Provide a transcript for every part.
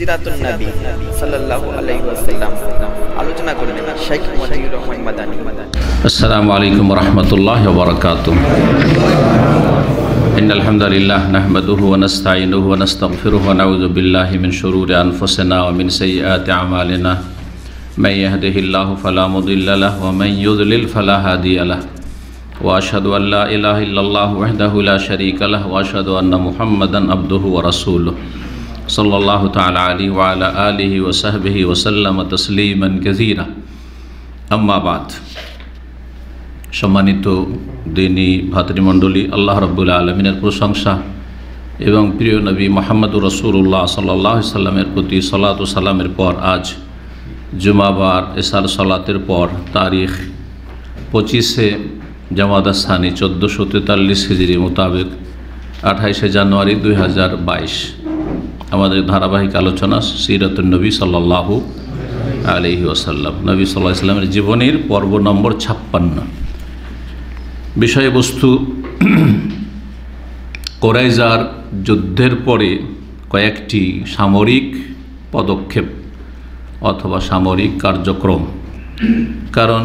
সিরাতুন নবী সাল্লাল্লাহু আলাইহি ওয়াসাল্লাম আলোচনা করবেন শেখ মতিউর রহমান মাদানী। আসসালামু আলাইকুম ওয়া রাহমাতুল্লাহি ওয়া বারাকাতুহু। ইন্নাল হামদালিল্লাহ নাহমাদুহু ওয়া নাস্তাঈনুহু ওয়া নাস্তাগফিরুহু ওয়া নাউযু বিল্লাহি মিন শুরুরি আনফুসিনা ওয়া মিন সাইয়্যাতি আমালিনা। মান ইয়াহদিহিল্লাহু ফালা মুদিল্লা লাহু ওয়া মান ইউদ্লিল ফালা হাদিয়া লাহু। ওয়া আশহাদু আল লা ইলাহা ইল্লাল্লাহু ওয়াহদাহু লা শারীকা লাহু ওয়া আশহাদু আন্না মুহাম্মাদান আবদুহু ওয়া রাসূলুহু সাল্লাল্লাহু তাআলা আলাইহি ওয়া আলা আলিহি ওয়া সাহবিহি ওয়া সাল্লামা তাসলিমান কাসীরা। আম্মা বাদ। সম্মানিত দিনী ভাতৃমণ্ডলী, আল্লাহ রাব্বুল আলামিনের প্রশংসা এবং প্রিয় নবী মুহাম্মদুর রাসূলুল্লাহ সাল্লাল্লাহু আলাইহি সাল্লামের প্রতি সালাত ও সালামের পর আজ জুমাবার এশার সালাতের পর তারিখ 25শে জামাদা সানি 1443 হিজরি মোতাবেক 28শে জানুয়ারি 2022 আমাদের ধারাবাহিক আলোচনা সিরাতুন নবী সাল্লাল্লাহু আলাইহি ওয়াসাল্লাম, নবী সাল্লাল্লাহু আলাইহি ওয়াসাল্লামের জীবনীর পর্ব নম্বর 56। বিষয়বস্তু কোরাইজার যুদ্ধের পরে কয়েকটি সামরিক পদক্ষেপ অথবা সামরিক কার্যক্রম, কারণ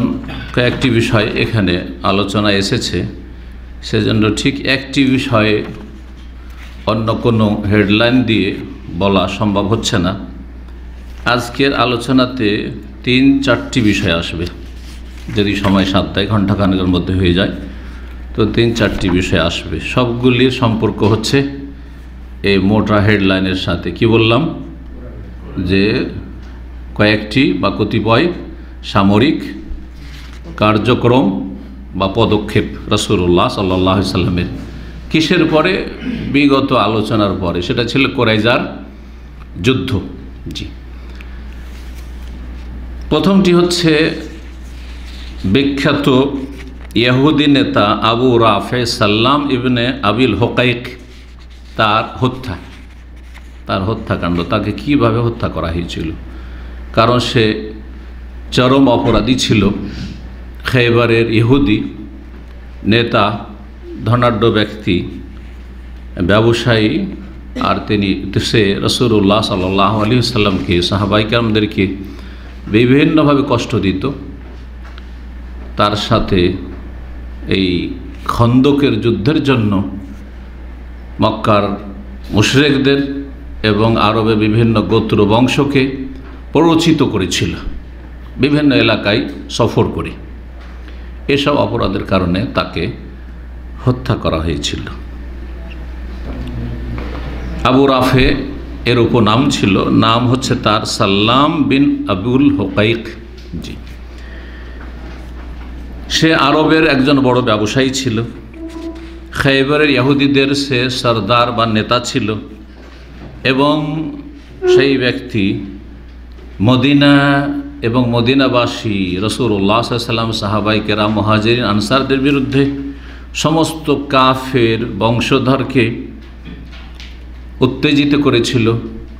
কয়েকটি বিষয় এখানে আলোচনা এসেছে, সেজন্য ঠিক একটি বিষয়ে অন্য কোনো হেডলাইন দিয়ে বলা সম্ভব হচ্ছে না। আজকের আলোচনাতে 3-4টি বিষয় আসবে, যদি সময় 7 ঘন্টাখানেকের মধ্যে হয়ে যায় তো 3-4টি বিষয় আসবে। সবগুলির সম্পর্ক হচ্ছে এই মোটা হেডলাইনের সাথে। কি বললাম যে কয়েকটি বা কতিপয় সামরিক কার্যক্রম বা পদক্ষেপ রাসূলুল্লাহ সাল্লাল্লাহু আলাইহি সাল্লামের কিসের পরে? বিগত আলোচনার পরে, সেটা ছিল কোরাইজার যুদ্ধ। জি, প্রথমটি হচ্ছে বিখ্যাত ইহুদি নেতা আবু রাফে সাল্লাম ইবনে আবিল হুকাইক, তার হত্যাকাণ্ড। তাকে কিভাবে হত্যা করা হয়েছিল? কারণ সে চরম অপরাধী ছিল, খৈবরের ইহুদি নেতা, ধনাঢ্য ব্যক্তি, ব্যবসায়ী, আর সে রাসূলুল্লাহ সাল্লাল্লাহু আলাইহি ওয়াসাল্লামকে, সাহাবায়ে কেরামদেরকে বিভিন্নভাবে কষ্ট দিত। তার সাথে এই খন্দকের যুদ্ধের জন্য মক্কার মুশরিকদের এবং আরবে বিভিন্ন গোত্র বংশকে প্ররোচিত করেছিল বিভিন্ন এলাকায় সফর করে। এসব অপরাধের কারণে তাকে হত্যা করা হয়েছিল। আবু রাফে এর উপনাম ছিল, নাম হচ্ছে তার সাল্লাম বিন আবুল হুকাইক। জি, সে আরবের একজন বড় ব্যবসায়ী ছিল, খৈবরের ইহুদিদের সে সরদার বা নেতা ছিল, এবং সেই ব্যক্তি মদিনা এবং মদিনাবাসী রাসূলুল্লাহ সাল্লাল্লাহু আলাইহি ওয়াসাল্লাম, সাহাবায়ে কেরাম, মুহাজিরিন, আনসারদের বিরুদ্ধে সমস্ত কাফের বংশধরকে উত্তেজিত করেছিল,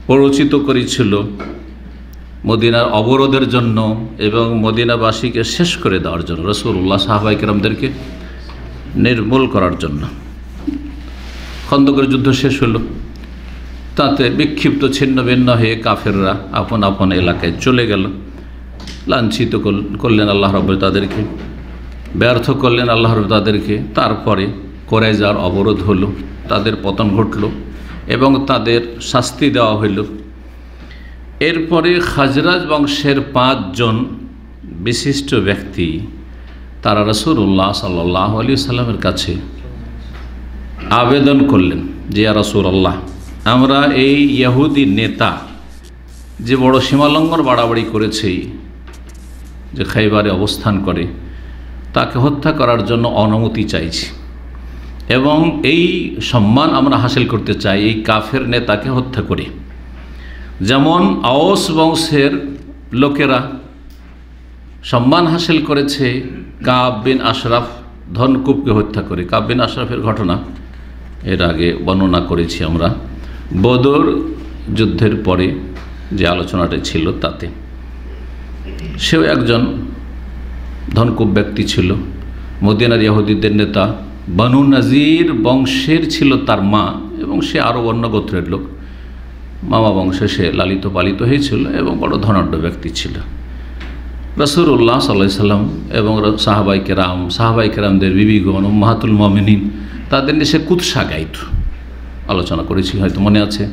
প্ররোচিত করেছিল মদিনার অবরোধের জন্য এবং মদিনাবাসীকে শেষ করে দেওয়ার জন্য, রাসূলুল্লাহ সাহাবায়ে কেরামদেরকে নির্মূল করার জন্য। খন্দকের যুদ্ধ শেষ হলো, তাতে বিক্ষিপ্ত ছিন্ন ভিন্ন হয়ে কাফেররা আপন আপন এলাকায় চলে গেল। লাঞ্ছিত করলেন আল্লাহ রাব্বুল তাদেরকে, ব্যর্থ করলেন আল্লাহ রাব্বুল তাদেরকে। তারপরে কোরাইজার অবরোধ হলো, তাদের পতন ঘটল এবং তাদের শাস্তি দেওয়া হইল। এরপরে খাজরাজ বংশের 5 জন বিশিষ্ট ব্যক্তি, তারা রাসূলুল্লাহ সাল্লাল্লাহু আলাইহি ওয়াসাল্লামের কাছে আবেদন করলেন যে ইয়া রাসূলুল্লাহ, আমরা এই ইহুদি নেতা যে বড় সীমালঙ্ঘন বাড়াবাড়ি করেছে, যে খৈবরে অবস্থান করে, তাকে হত্যা করার জন্য অনুমতি চাইছি এবং এই সম্মান আমরা হাসিল করতে চাই এই কাফের নেতাকে হত্যা করে। যেমন আওস বংশের লোকেরা সম্মান হাসিল করেছে কাব বিন আশরাফ ধনকুবকে হত্যা করে। কাব বিন আশরাফের ঘটনা এর আগে বর্ণনা করেছি আমরা বদর যুদ্ধের পরে যে আলোচনাটা ছিল তাতে। সেও একজন ধনকুব ব্যক্তি ছিল, মদিনার ইহুদিদের নেতা, বনু নাজির বংশের ছিল তার মা, এবং সে আরও অন্য গোত্রের লোক। মামা বংশে সে লালিত পালিত হয়েছিল এবং বড় ধনাঢ্য ব্যক্তি ছিল। রাসূলুল্লাহ সাল্লাল্লাহু আলাইহি সাল্লাম এবং সাহাবায়ে কেরামদের বিবিগণ উম্মাহাতুল মুমিনিন তাদের নিয়ে সে কুৎসা গাইত, আলোচনা করেছি হয়তো মনে আছে।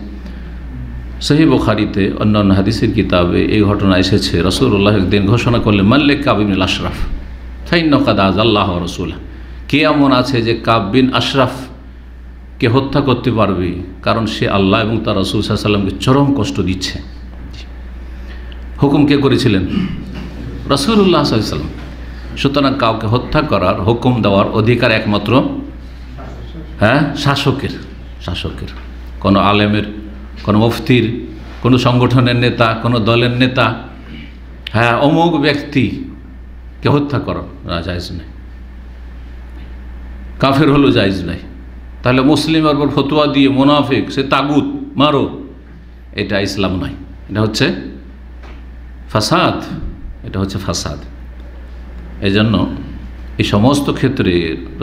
সহিহ বুখারীতে অন্যান্য হাদিসের কিতাবে এই ঘটনা এসেছে। রাসূলুল্লাহ একদিন ঘোষণা করলেন, মাল্লিক কাব বিন আশরাফ ফাইন্নাহু কাদ আযাল্লাহু ওয়া রাসূলুহু, কে এমন আছে যে কাব বিন আশরাফকে হত্যা করতে পারবে, কারণ সে আল্লাহ এবং তার রাসূল সাল্লাল্লাহু আলাইহি ওয়াসাল্লামকে চরম কষ্ট দিচ্ছে। হুকুম কে করেছিলেন? রাসূলুল্লাহ সাল্লাল্লাহু আলাইহি ওয়াসাল্লাম। সুতরাং কাউকে হত্যা করার হুকুম দেওয়ার অধিকার একমাত্র শাসকের, কোনো আলেমের, কোনো মুফতির, কোনো সংগঠনের নেতা, কোনো দলের নেতা অমুক ব্যক্তিকে হত্যা করা জায়েজ নেই, কাফের হলো জায়েজ নাই। তাহলে মুসলিমের উপর ফতোয়া দিয়ে মুনাফিক সে তাগুত মারো, এটা ইসলাম নয়, এটা হচ্ছে ফাসাদ, এই জন্য এই সমস্ত ক্ষেত্রে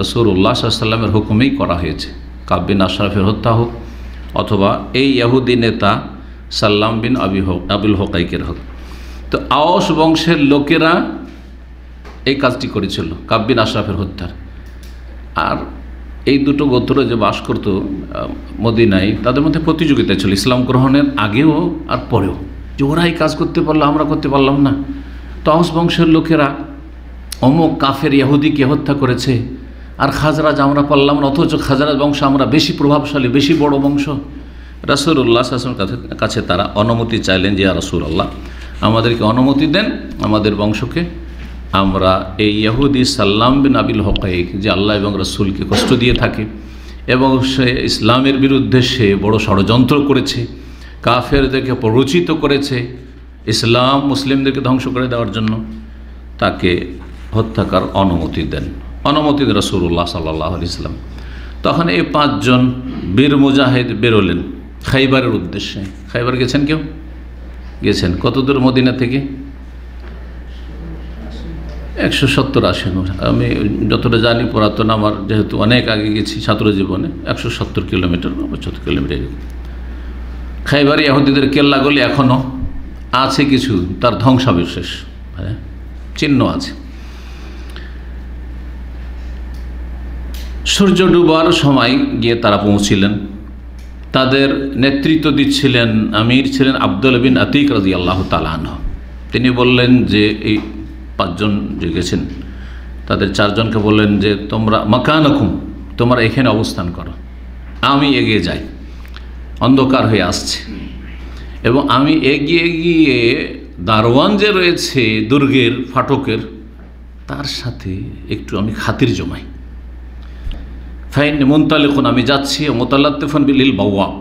রাসূলুল্লাহ সাল্লাল্লাহু আলাইহি ওয়াসাল্লামের হুকুমেই করা হয়েছে। কাব বিন আশরাফের হত্যা হোক অথবা এই ইহুদি নেতা সাল্লাম বিন আবুল হুকাইকের হোক। তো আওস বংশের লোকেরা এই কাজটি করেছিল, কাব বিন আশরাফের হত্যার। আর এই দুটো গোত্র যে বাস করত মদিনায়, তাদের মধ্যে প্রতিযোগিতা ছিল ইসলাম গ্রহণের আগেও আর পরেও, যে ওরা এই কাজ করতে পারলো আমরা করতে পারলাম না। তো আওস বংশের লোকেরা অমুক কাফের ইহুদিকে হত্যা করেছে, আর খাজরাজ আমরা পারলাম না, অথচ খাজরাজ বংশ আমরা বেশি প্রভাবশালী, বেশি বড় বংশ। রাসূলুল্লাহ সাল্লাল্লাহু আলাইহি ওয়াসাল্লামের কাছে তারা অনুমতি চাইলেন যে ইয়া রাসূলুল্লাহ, আমাদেরকে অনুমতি দেন আমাদের বংশকে আমরা এই ইহুদি সাল্লাম বিন আবুল হুকাইক, যে আল্লাহ এবং রাসূলকে কষ্ট দিয়ে থাকে এবং সে ইসলামের বিরুদ্ধে সে বড় ষড়যন্ত্র করেছে, কাফেরদেরকে প্ররোচিত করেছে ইসলাম মুসলিমদেরকে ধ্বংস করে দেওয়ার জন্য, তাকে হত্যাকার অনুমতি দেন। রাসূলুল্লাহ সাল্লাল্লাহু আলাইহি ওয়াসাল্লাম। তখন এই 5 জন বীর মুজাহিদ বেরোলেন খাইবারের উদ্দেশ্যে। খাইবার গেছেন? কেউ গেছেন? কত দূর মদিনা থেকে? 170-80। আমি যতটা জানি পুরাতন, আমার যেহেতু অনেক আগে গেছি ছাত্র জীবনে, 170 কিলোমিটার বা 75 কিলোমিটার। খাইবার ইহুদিদের কেল্লাগুলি এখনও আছে, কিছু তার ধ্বংসাবশেষ চিহ্ন আছে। সূর্য ডুবার সময় গিয়ে তারা পৌঁছিলেন। তাদের নেতৃত্ব দিচ্ছিলেন, আমির ছিলেন আব্দুল্লাহ বিন আতিক রাদিয়াল্লাহু তাআলা আনহু। তিনি বললেন যে এই 5 জন যে গেছেন তাদের 4 জনকে বললেন যে তোমরা মাকানাকুম, তোমরা এখানে অবস্থান করো, আমি এগিয়ে যাই, অন্ধকার হয়ে আসছে, এবং আমি এগিয়ে গিয়ে দারওয়ান যে রয়েছে দুর্গের ফাটকের, তার সাথে একটু আমি খাতির জমাই। ফাইন মুনতালিকুন, আমি যাচ্ছি, মুতালাত্তিফুন বিল বাওয়াব,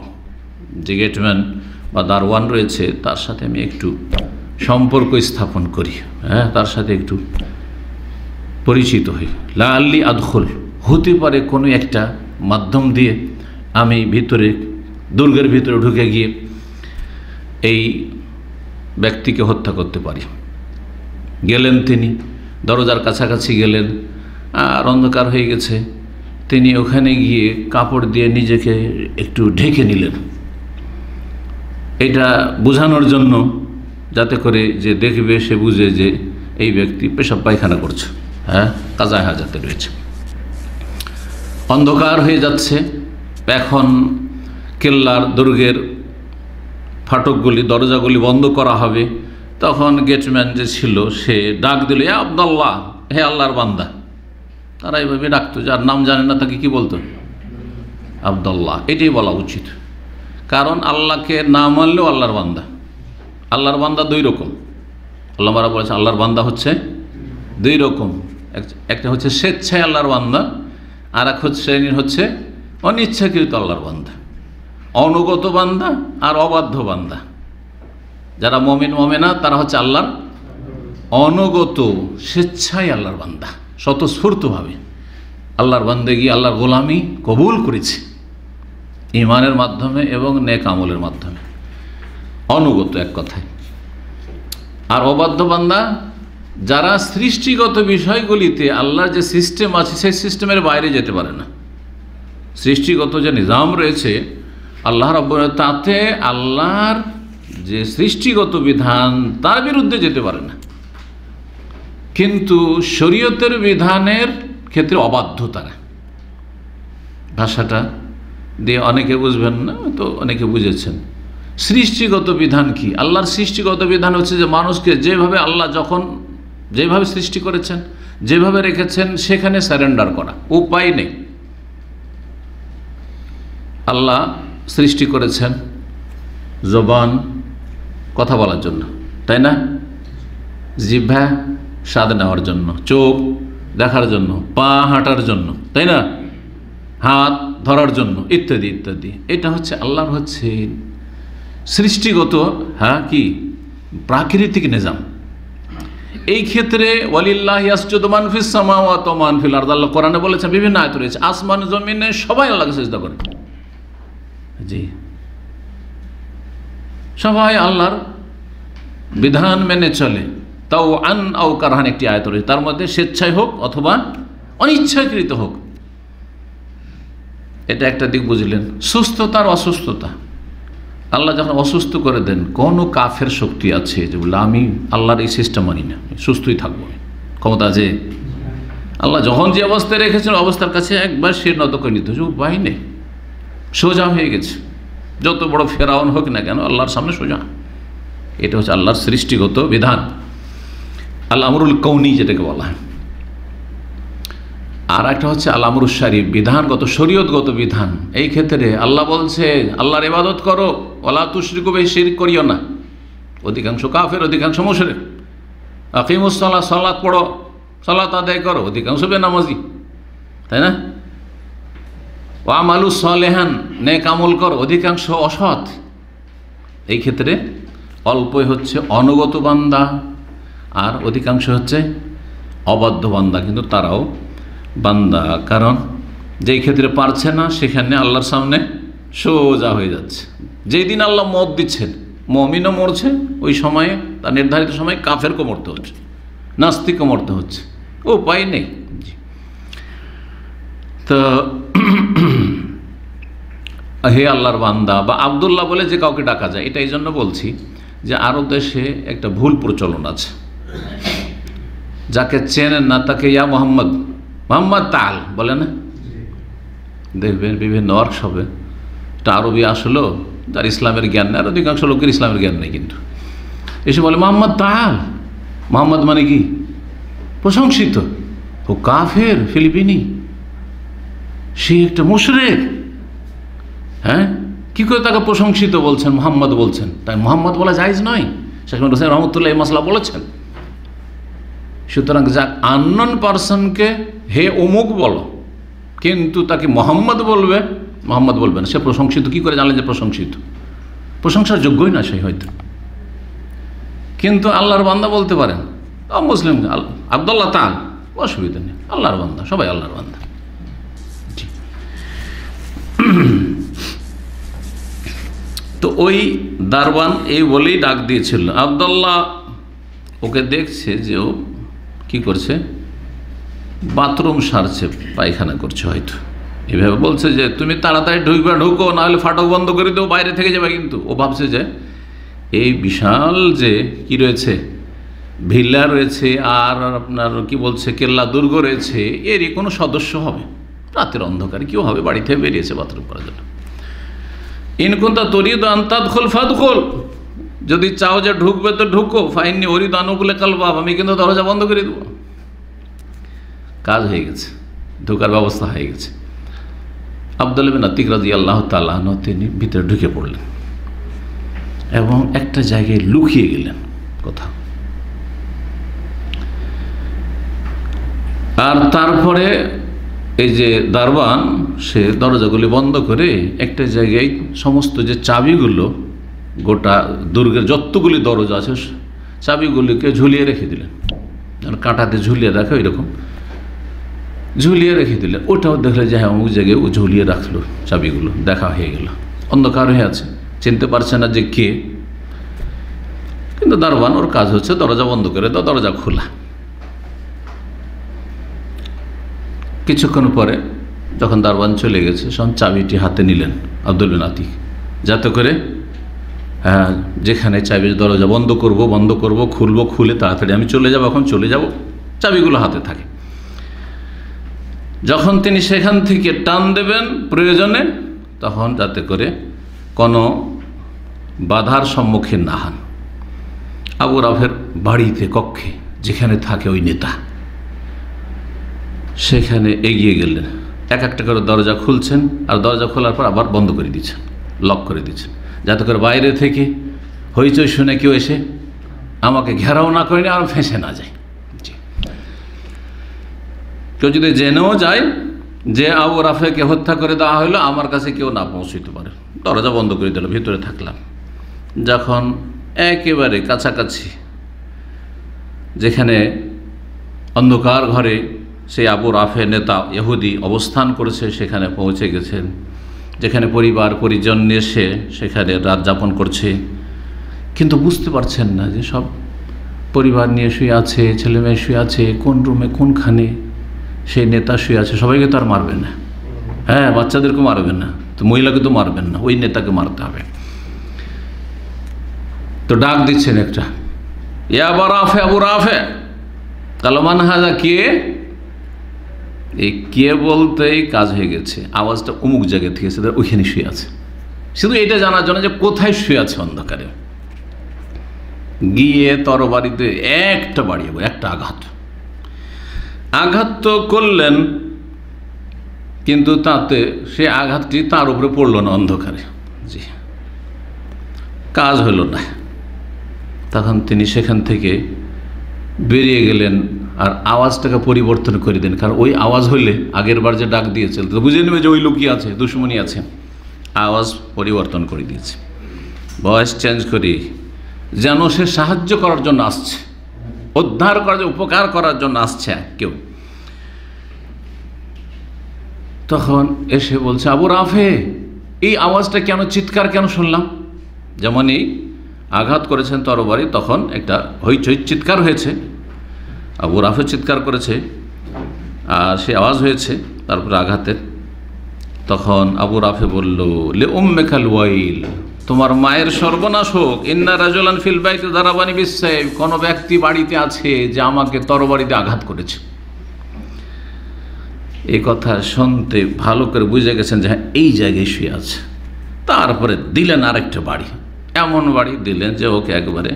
যে গেটম্যান বা দারওয়ান রয়েছে তার সাথে আমি একটু সম্পর্ক স্থাপন করি, তার সাথে একটু পরিচিত হই। লাআল্লি আদখুল, হতে পারে কোনো একটা মাধ্যম দিয়ে আমি ভিতরে, দুর্গের ভিতরে ঢুকে গিয়ে এই ব্যক্তিকে হত্যা করতে পারি। গেলেন তিনি, দরজার কাছাকাছি গেলেন, আর অন্ধকার হয়ে গেছে। তিনি ওখানে গিয়ে কাপড় দিয়ে নিজেকে একটু ঢেকে নিলেন, এটা বোঝানোর জন্য, যাতে করে যে দেখবে সে বুঝে যে এই ব্যক্তি পেশাব পায়খানা করছে, কাজায় হাজাতে রয়েছে। অন্ধকার হয়ে যাচ্ছে, এখন কেল্লার দুর্গের ফাটকগুলি, দরজাগুলি বন্ধ করা হবে। তখন গেটম্যান যে ছিল সে ডাক দিল, এ আব্দুল্লাহ, হে আল্লাহর বান্দা। তারা এইভাবে ডাকতো, যার নাম জানে না তাকে কি বলতো? আব্দুল্লাহ। এটাই বলা উচিত, কারণ আল্লাহকে না মানলেও আল্লাহর বান্দা। আল্লাহর বান্দা 2 রকম। আল্লাহ মারা বলেছে আল্লাহর বান্দা হচ্ছে 2 রকম, একটা হচ্ছে স্বেচ্ছায় আল্লাহর বান্দা, আর এক শ্রেণী হচ্ছে অনিচ্ছাকৃত আল্লাহর বান্দা, অনুগত বান্দা আর অবাধ্য বান্দা। যারা মুমিন মুমিনা তারা হচ্ছে আল্লাহর অনুগত, স্বেচ্ছায় আল্লাহর বান্দা, স্বতঃস্ফূর্তভাবে আল্লাহর বান্দেগী, আল্লাহর গোলামি কবুল করেছে ঈমানের মাধ্যমে এবং নেক আমলের মাধ্যমে, অনুগত এক কথায়। আর অবাধ্য বান্দা যারা সৃষ্টিগত বিষয়গুলিতে আল্লাহর যে সিস্টেম আছে সেই সিস্টেমের বাইরে যেতে পারে না। সৃষ্টিগত যে নিজাম রয়েছে আল্লাহ রাব্বুল তাতে আল্লাহর যে সৃষ্টিগত বিধান তার বিরুদ্ধে যেতে পারে না, কিন্তু শরীয়তের বিধানের ক্ষেত্রে অবাধ্য তারা। ভাষাটা দিয়ে অনেকে বুঝবেন না, তো অনেকে বুঝেছেন। সৃষ্টিগত বিধান কি? আল্লাহর সৃষ্টিগত বিধান হচ্ছে যে মানুষকে যেভাবে আল্লাহ যখন যেভাবে সৃষ্টি করেছেন, যেভাবে রেখেছেন, সেখানে স্যারেন্ডার করা, উপায় নেই। আল্লাহ সৃষ্টি করেছেন জবান কথা বলার জন্য, তাই না? জিহ্বা স্বাদ নেওয়ার জন্য, চোখ দেখার জন্য, পা হাঁটার জন্য, তাই না? হাত ধরার জন্য, ইত্যাদি ইত্যাদি। এটা হচ্ছে আল্লাহর হচ্ছে সৃষ্টিগত কি প্রাকৃতিক নিজাম। এই ক্ষেত্রে ওয়ালিল্লাহি ইয়াসজুদু মান ফিস সামাওয়াতি ওয়া মান ফিল আরদ, আল্লাহ কোরআনে বলেছেন, বিভিন্ন আয়াত রয়েছে, আসমান জমিনে সবাই আল্লাহকে সিজদা করে। জি, সবাই আল্লাহর বিধান মেনে চলে। তাও আন আও কারহান একটি আয়াত রয়েছে, তার মধ্যে স্বেচ্ছায় হোক অথবা অনিচ্ছাকৃত হোক। এটা একটা দিক বুঝলেন। সুস্থতার অসুস্থতা, আল্লাহ যখন অসুস্থ করে দেন, কোনো কাফের শক্তি আছে যে বলে আমি আল্লাহর এই সিস্টেম মানি না, সুস্থই থাকবো, ক্ষমতা আছে? আল্লাহ যখন যে অবস্থায় রেখেছেন অবস্থার কাছে একবার সে নত করে নিতে হচ্ছে, উপায় নেই, সোজা হয়ে গেছে। যত বড় ফেরাউন হোক না কেন আল্লাহর সামনে সোজা। এটা হচ্ছে আল্লাহর সৃষ্টিগত বিধান, আল আমরুল কৌনি যেটাকে বলা হয়। আর একটা হচ্ছে আল আমরুল শরীফ, বিধানগত শরীয়তগত বিধান। এই ক্ষেত্রে আল্লাহ বলছে আল্লাহর ইবাদত করো, ওয়ালা তুশরিকু বিহি, শিরক করিও না। অধিকাংশ কাফের, অধিকাংশ মুশরিক। আকিমুস সালাহ, সালাত পড়ো, সালাত আদায় করো, অধিকাংশ বেনামাজি, তাই না? ওয়া আমালু সালেহান, নেক আমল করো, অধিকাংশ অসৎ। এই ক্ষেত্রে অল্পই হচ্ছে অনুগত বান্দা আর অধিকাংশ হচ্ছে অবাধ্য বান্দা, কিন্তু তারাও বান্দা। কারণ যেই ক্ষেত্রে পারছে না সেখানে আল্লাহর সামনে সোজা হয়ে যাচ্ছে। যেই দিন আল্লাহ মত দিচ্ছেন, মুমিনও মরছে ওই সময়ে, তার নির্ধারিত সময়ে, কাফেরকেও মরতে হচ্ছে, নাস্তিকও মরতে হচ্ছে, উপায় নেই। তো হে আল্লাহর বান্দা বা আব্দুল্লাহ বলে যে কাউকে ডাকা যায়, এটা এই জন্য বলছি যে আরব দেশে একটা ভুল প্রচলন আছে। যাকে চেনেন না তাকে ইয়া মোহাম্মদ, মোহাম্মদ তাল বলে না? দেখবেন বিভিন্ন ওয়ার্কশপে একটা আরবি আসলো, যার ইসলামের জ্ঞান নেই, আর অধিকাংশ লোকের ইসলামের জ্ঞান নেই, কিন্তু এসে বলে মোহাম্মদ তাল। মোহাম্মদ মানে কি? প্রশংসিত। ও কাফের, ফিলিপিনি, সে একটা মুশরিক। হ্যাঁ, কি করে তাকে প্রশংসিত বলছেন, মোহাম্মদ বলছেন? তাই মোহাম্মদ বলা জায়েজ নয়। শেখ মুহাম্মদ হোসেন রহমতুল্লাহ এই মাসলা বলেছেন। সুতরাং যাক আননোন পারসনকে হে অমুক বলো, কিন্তু তাকে মোহাম্মদ বলবে, মোহাম্মদ বলবে না। সে প্রশংসিত কি করে জানলেন যে প্রশংসিত? প্রশংসার যোগ্যই না সে হয়তো, কিন্তু আল্লাহর বান্দা বলতে পারেন। মুসলিম আব্দুল্লাহ তাল, অসুবিধা নেই, আল্লাহর বান্দা, সবাই আল্লাহর বান্দা। তো ওই দারওয়ান এই বলেই ডাক দিয়েছিল। আব্দুল্লাহ ওকে দেখছে যে ও কি করছে, বাথরুম সারছে, পায়খানা করছে হয়তো, এভাবে বলছে যে তুমি তাড়াতাড়ি ঢুকো, নাহলে ফাটক বন্ধ করে দেবো, বাইরে থেকে যাবে। কিন্তু ও ভাবছে যে এই বিশাল যে কি রয়েছে, ভিল্লা রয়েছে, আর আপনার কি বলছে কেল্লা দুর্গ রয়েছে, এরই কোনো সদস্য হবে। রাতের অন্ধকারে কেউ হবে, বাড়ি থেকে বেরিয়েছে বাথরুম করার জন্য। ইনকুন্তা তরিদ আন্তাদখুল ফাদখুল, যদি চাও যে ঢুকবে তো ঢুকো, ফাইননি অরিদ আনুকুলে কালবাব, আমি কিন্তু দরজা বন্ধ করে দেবো। কাজ হয়ে গেছে, ঢোকার ব্যবস্থা হয়ে গেছে। আব্দুল্লাহ বিন আতিক রাদিয়াল্লাহু তাআলা আনহু তিনি ভিতরে ঢুকে পড়লেন এবং একটা জায়গায় লুকিয়ে গেলেন কোথাও। আর তারপরে এই যে দারওয়ান সে দরজাগুলি বন্ধ করে একটা জায়গায় সমস্ত যে চাবিগুলো, গোটা দুর্গের যতগুলি দরজা আছে চাবিগুলিকে ঝুলিয়ে রেখে দিলেন, কাঁটাতে ঝুলিয়ে রাখে ওইরকম ঝুলিয়ে রেখে দিলেন। ওটাও দেখলে যে হ্যাঁ অমুক জায়গায় ও ঝুলিয়ে রাখলো চাবিগুলো, দেখা হয়ে গেল। অন্ধকার হয়ে আছে, চিনতে পারছে না যে কে, কিন্তু দারওয়ান ওর কাজ হচ্ছে দরজা বন্ধ করে দাও, দরজা খোলা। কিছুক্ষণ পরে যখন দারওয়ান চলে গেছে, তখন চাবিটি হাতে নিলেন আব্দুল বিন আতিক, যাতে করে যেখানে চাবি দরজা বন্ধ করব, খুলে তাড়াতাড়ি আমি চলে যাব, এখন চলে যাব, চাবিগুলো হাতে থাকে। যখন তিনি সেখান থেকে টান দেবেন প্রয়োজনে, তখন যাতে করে কোনো বাধার সম্মুখীন না হন। আবু রাফের বাড়িতে কক্ষে যেখানে থাকে ওই নেতা, সেখানে এগিয়ে গেলেন, এক একটা করে দরজা খুলছেন, আর দরজা খোলার পর আবার বন্ধ করে দিচ্ছেন, লক করে দিচ্ছেন, যাতে করে বাইরে থেকে হইচই শুনে কেউ এসে আমাকে ঘেরাও না করে আর ফেঁসে না যায়। কেউ যদি জেনেও যায় যে আবু রাফেকে হত্যা করে দেওয়া হলো, আমার কাছে কেউ না পৌঁছতে পারে। দরজা বন্ধ করে দিল, ভিতরে থাকলাম। যখন একেবারে কাছাকাছি যেখানে অন্ধকার ঘরে সেই আবু রাফে নেতা ইহুদি অবস্থান করেছে, সেখানে পৌঁছে গেছেন, যেখানে পরিবার পরিজন নিয়ে এসে সেখানে রাত যাপন করছে, কিন্তু বুঝতে পারছেন না যে সব পরিবার নিয়ে শুয়ে আছে, ছেলে মেয়ে শুয়ে আছে, কোন রুমে কোনখানে সেই নেতা শুয়ে আছে। সবাইকে তো আর মারবেন না, হ্যাঁ, বাচ্চাদেরকে মারবেন না, তো মহিলাকে তো মারবেন না, ওই নেতাকে মারতে হবে। তো ডাক দিচ্ছেন একটা, ইয়া আবু রাফে, আবু রাফে, কালমান হাজা, কে? এই কে বলতেই কাজ হয়ে গেছে, আওয়াজটা অমুক জায়গা থেকে, সেটা ওইখানে শুয়ে আছে। শুধু এটা জানার জন্য যে কোথায় শুয়ে আছে অন্ধকারে, গিয়ে তরবারিতে একটা বাড়িয়ে একটা আঘাত তো করলেন, কিন্তু তাতে সে আঘাতটি তার উপরে পড়ল না অন্ধকারে। জি, কাজ হলো না। তখন তিনি সেখান থেকে বেরিয়ে গেলেন, আর আওয়াজটাকে পরিবর্তন করে দেন, কারণ ওই আওয়াজ হইলে আগের বার যে ডাক দিয়েছিল তো বুঝে নেবে যে ওই লোকই আছে, দুশ্মনী আছে। আওয়াজ পরিবর্তন করে দিয়েছে, ভয়েস চেঞ্জ করে, যেন সে সাহায্য করার জন্য আসছে, উদ্ধার করার জন্য, উপকার করার জন্য আসছে কেউ। তখন এসে বলছে, আবু রাফে, এই আওয়াজটা কেন, চিৎকার কেন শুনলাম? যেমনই আঘাত করেছেন তরবারি, তখন একটা হইচই চিৎকার হয়েছে, আবু রাফে চিৎকার করেছে, আর সে আওয়াজ হয়েছে তারপরে আঘাতের। তখন আবু রাফে বলল, লে উম্মেকাল ওয়াইল, তোমার মায়ের সর্বনাশ হোক। ইন্না রাজুলান ফিল বাইতি দারাবানি বিসাইফ, কোন ব্যক্তি বাড়িতে আছে যে আমাকে তরবারিতে আঘাত করেছে। এই কথা শুনতে ভালো করে বুঝে গেছেন যে হ্যাঁ, এই জায়গায় শুয়ে আছে। তারপরে দিলেন আরেকটা বাড়ি, এমন বাড়ি দিলেন যে ওকে একবারে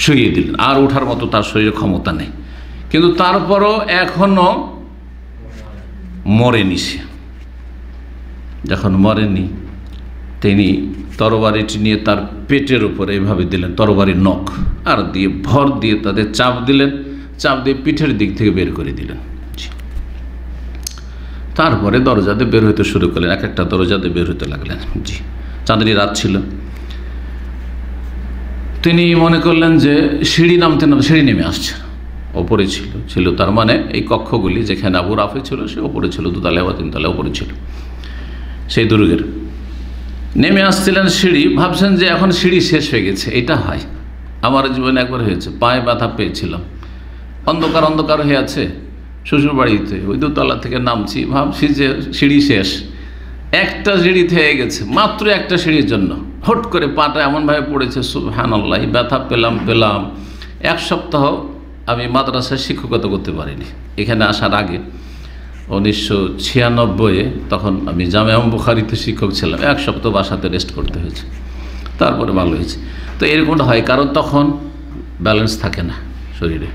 শুয়ে দিলেন, আর ওঠার মতো তার শরীরে ক্ষমতা নেই, কিন্তু তারপরও এখনো মরেনি সে। যখন মরেনি, তিনি তরবারিটি নিয়ে তার পেটের উপরে এভাবে দিলেন, তরবারির নখ, আর দিয়ে ভর দিয়ে তাদের চাপ দিলেন, চাপ দিয়ে পিঠের দিক থেকে বের করে দিলেন। তারপরে দরজাতে বের হইতে শুরু করলেন, এক একটা দরজাতে বের হইতে লাগলেন। জি, চাঁদনি রাত ছিল। তিনি মনে করলেন যে সিঁড়ি নামতে সিঁড়ি নেমে আসছে, ওপরে ছিল তার মানে এই কক্ষগুলি যেখানে আবু রাফে ছিল সে ওপরে ছিল, দুতলা বা তিনতলা ওপরে ছিল সেই দুর্গের। নেমে আসছিলেন সিঁড়ি, ভাবছেন যে এখন সিঁড়ি শেষ হয়ে গেছে। এটা হয়, আমার জীবনে একবার হয়েছে, পায়ে ব্যথা পেয়েছিলাম, অন্ধকার হয়ে আছে শ্বশুর বাড়িতে, ওই দোতলা থেকে নামছি, ভাবছি যে সিঁড়ি শেষ, একটা সিঁড়ি থেকে গেছে, মাত্র একটা সিঁড়ির জন্য হট করে পাটা এমনভাবে পড়েছে, সুবহানাল্লাহ, ব্যথা পেলাম। এক সপ্তাহ আমি মাদ্রাসায় শিক্ষকতা করতে পারিনি। এখানে আসার আগে 1996-এ, তখন আমি জামিয়া বুখারীতে শিক্ষক ছিলাম, এক সপ্তাহ বাসাতে রেস্ট করতে হয়েছে, তারপরে ভালো হয়েছে। তো এরকমটা হয়, কারণ তখন ব্যালেন্স থাকে না শরীরে,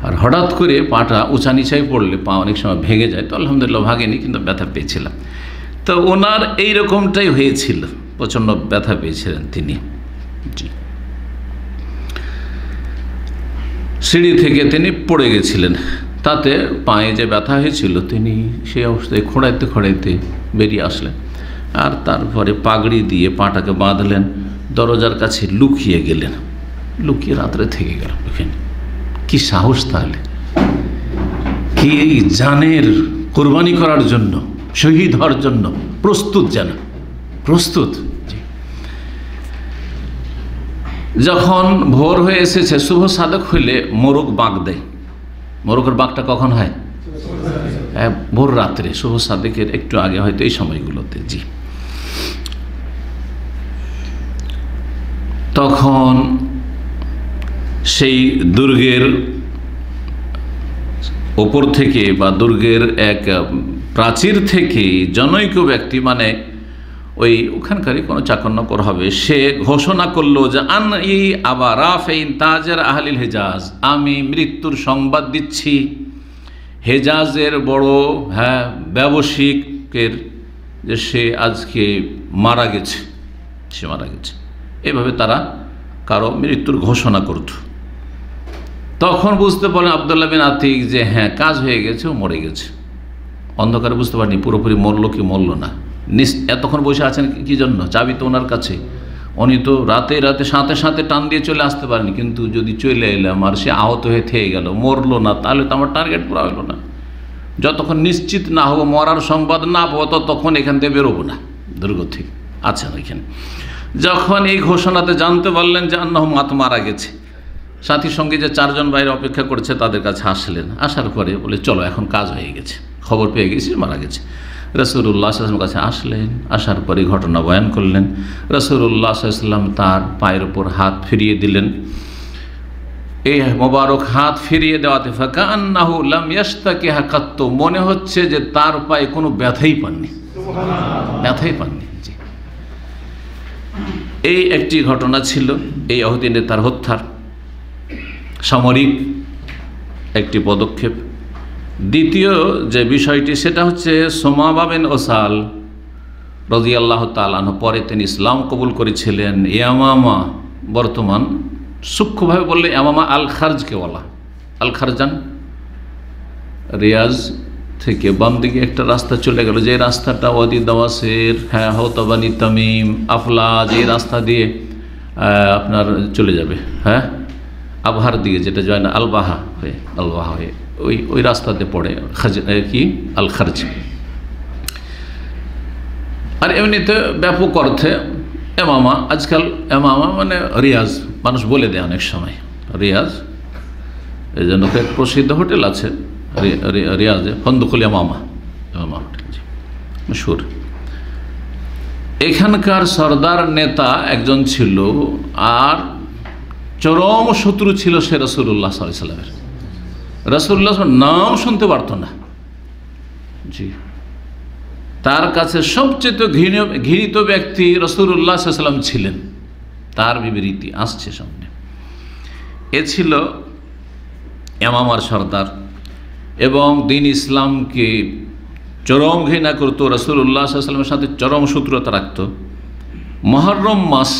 আর হঠাৎ করে পাটা উঁচা নিচাই পড়লে পা অনেক সময় ভেঙে যায়। তো আলহামদুলিল্লাহ ভাগেনি, কিন্তু ব্যথা পেয়েছিলাম। তো ওনার এইরকমটাই হয়েছিল, প্রচণ্ড ব্যথা পেয়েছিলেন তিনি। জি, সিঁড়ি থেকে তিনি পড়ে গেছিলেন, তাতে পায়ে যে ব্যথা হয়েছিল তিনি সেই অবস্থায় খোঁড়াইতে বেরিয়ে আসলেন, আর তারপরে পাগড়ি দিয়ে পাটাকে বাঁধলেন, দরজার কাছে লুকিয়ে গেলেন, লুকিয়ে রাত্রে থেকে গেলেন ওখানে। কি সাহস তাহলে, কি জানের কোরবানি করার জন্য, শহীদ হওয়ার জন্য প্রস্তুত, যেন প্রস্তুত। যখন ভোর হয়ে এসেছে, শুভ সাদেক হইলে মোরগ বাঁক দেয়। মোরগের বাঁকটা কখন হয়? ভোর রাত্রে, শুভ সাদেকের একটু আগে, হয়তো এই সময়গুলোতে। জি, তখন সেই দুর্গের ওপর থেকে বা দুর্গের এক প্রাচীর থেকে জনৈক ব্যক্তি, মানে ওই ওখানকারই কোনো চাকর হবে, সে ঘোষণা করলো যে আন ই আবা রাফিন তাজের আহলিল হেজাজ, আমি মৃত্যুর সংবাদ দিচ্ছি হেজাজের বড় ব্যবসায়িকের, যে সে আজকে মারা গেছে, সে মারা গেছে। এভাবে তারা কারো মৃত্যুর ঘোষণা করত। তখন বুঝতে পারলেন আব্দুল্লাহ বিন আতিক যে হ্যাঁ, কাজ হয়ে গেছে, ও মরে গেছে। অন্ধকারে বুঝতে পারেনি পুরোপুরি মরলো কি মরল না। এতক্ষণ বসে আছেন কি জন্য? চাবি তো ওনার কাছে, উনি তো রাতে সাথে সাথে টান দিয়ে চলে আসতে পারেনি। কিন্তু যদি চলে এলাম আর সে আহত হয়ে থেকে গেল, মরলো না, তাহলে তো আমার টার্গেট পুরো হলো না। যতক্ষণ নিশ্চিত না হবো, মরার সংবাদ না পাবো, ততক্ষণ এখান থেকে বেরোবো না, দুর্গ থেকে আছেন ওইখানে। যখন এই ঘোষণাতে জানতে পারলেন যে আন্নাহু মাত, মারা গেছে, সাথীর সঙ্গে যে 4 জন বাইরে অপেক্ষা করছে তাদের কাছে আসলেন। আসার পরে বলে চলো এখন কাজ হয়ে গেছে, খবর পেয়ে গেছি মারা গেছে। রাসূলুল্লাহ সাল্লাল্লাহু আলাইহি ওয়াসাল্লামের কাছে আসলেন, আসার পরে ঘটনা বয়ান করলেন। রাসূলুল্লাহ সাল্লাল্লাহু আলাইহি ওয়াসাল্লাম তার পায়ের উপর হাত ফিরিয়ে দিলেন। এই মোবারক হাত ফিরিয়ে দেওয়াতে ফাকান্নাহু লাম ইয়াশতাকিহা কাত্তু, মনে হচ্ছে যে তার পায়ে কোনো ব্যথাই পাননি, ব্যথাই পাননি। এই একটি ঘটনা ছিল এই ইহুদি নেতার হত্যার সামরিক একটি পদক্ষেপ। দ্বিতীয় যে বিষয়টি সেটা হচ্ছে সুমামা বিন ওসাল রাদিয়াল্লাহু তাআলা আনহু, পরে তিনি ইসলাম কবুল করেছিলেন। ইয়ামামা, বর্তমান সূক্ষ্মভাবে বললে ইয়ামামা আল খারজকে বলা। আল খারজান রিয়াজ থেকে বাম দিকে একটা রাস্তা চলে গেল, যে রাস্তাটা ওয়াদি দাওয়াসের, হতবানি তামিম, আফলাজ, এই রাস্তা দিয়ে আপনার চলে যাবে আবহার দিকে, যেটা যায় না আলবাহা হয়ে ওই রাস্তাতে পড়ে কি আল খারজ। আর এমনিতে ব্যাপক অর্থে এমামা, আজকাল এমামা মানে রিয়াজ, মানুষ বলে দেয় অনেক সময় রিয়াজ। এই জন্য এক প্রসিদ্ধ হোটেল আছে রিয়াজে, ফন্দকুল এমামা, এমামা হোটেল মশহুর। এখানকার সর্দার নেতা একজন ছিল, আর চরম শত্রু ছিল সে রাসূলুল্লাহ সাল্লাল্লাহু আলাইহি ওয়াসাল্লামের। রাসূলুল্লাহ নাম শুনতে পারত না। জি, তার কাছে সবচেয়ে ঘৃণিত ব্যক্তি রাসূলুল্লাহ সাল্লাল্লাহু আলাইহি ওয়াসাল্লাম ছিলেন। তার বিবৃতি আসছে সামনে। এ ছিল এমামার সর্দার এবং দিন ইসলামকে চরম ঘৃণা করত, রাসূলুল্লাহ সাল্লাল্লাহু আলাইহি ওয়াসাল্লামের সাথে চরম শত্রুতা রাখত। মুহররম মাস,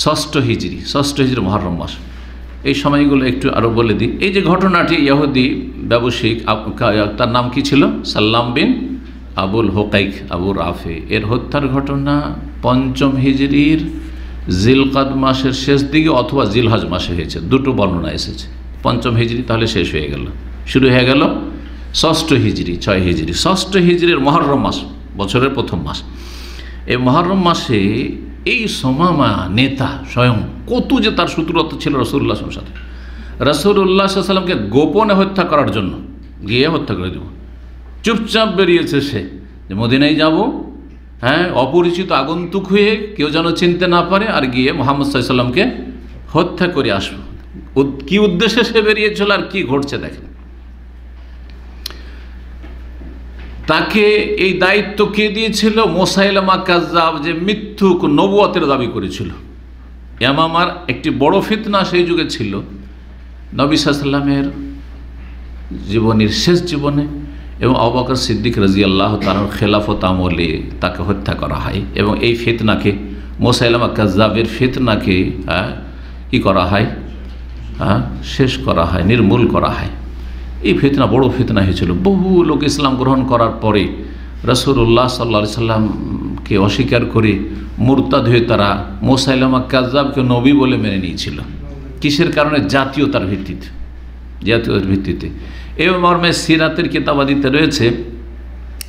ষষ্ঠ হিজরি মুহররম মাস, এই সময়গুলো একটু আরও বলে দিই। এই যে ঘটনাটি, ইহুদি ব্যবসায়িক, তার নাম কি ছিল? সাল্লাম বিন আবুল হুকাইক আবু রাফে, এর হত্যার ঘটনা 5ম হিজরির জিলকাদ মাসের শেষ দিকে অথবা জিলহজ মাসে হয়েছে, দুটো বর্ণনা এসেছে। 5ম হিজরি তাহলে শেষ হয়ে গেল, শুরু হয়ে গেল 6ষ্ঠ হিজরি, 6 হিজরি, 6ষ্ঠ হিজরির মুহররম মাস, বছরের প্রথম মাস। এই মুহররম মাসে এই সুমামা নেতা স্বয়ং কত যে তার শত্রুতা ছিল রাসূলুল্লাহ সাল্লাল্লাহু আলাইহি ওয়াসাল্লাম। রাসূলুল্লাহ সাল্লাল্লাহু আলাইহি ওয়াসাল্লামকে গোপনে হত্যা করার জন্য গিয়ে হত্যা করে দেব, চুপচাপ বেরিয়েছে সে যে মদিনায় যাব, অপরিচিত আগন্তুক হয়ে কেউ যেন চিনতে না পারে, আর গিয়ে মুহাম্মদ সাল্লাল্লাহু আলাইহি ওয়াসাল্লামকে হত্যা করে আসবো। কি উদ্দেশ্যে সে বেরিয়েছিল আর কি ঘটছে দেখেন। তাকে এই দায়িত্ব কে দিয়েছিল? মুসাইলামা কাজ্জাব, যে মিথ্যুক নবুয়তের দাবি করেছিল। ইয়ামামার একটি বড় ফিতনা সেই যুগে ছিল। নবী সাল্লাল্লাহু আলাইহি ওয়াসাল্লামের জীবনের শেষ জীবনে এবং আবু বকর সিদ্দিক রাদিয়াল্লাহু তাআলার খেলাফত আমলে তাকে হত্যা করা হয়, এবং এই ফিতনাকে, মুসাইলামা কাজ্জাবের ফিতনাকে কি করা হয়? শেষ করা হয়, নির্মূল করা হয়। এই ফিতনা বড় ফিতনা হয়েছিল। বহু লোক ইসলাম গ্রহণ করার পরে রাসূলুল্লাহ সাল্লাল্লাহু আলাইহি ওয়াসাল্লামকে অস্বীকার করে মুরতাদ হয়ে তারা মুসাইলামা কাজ্জাবকে নবী বলে মেনে নিয়েছিল। কিসের কারণে? জাতীয়তার ভিত্তিতে। এই মর্মে সিরাতের কিতাবাদিতে রয়েছে,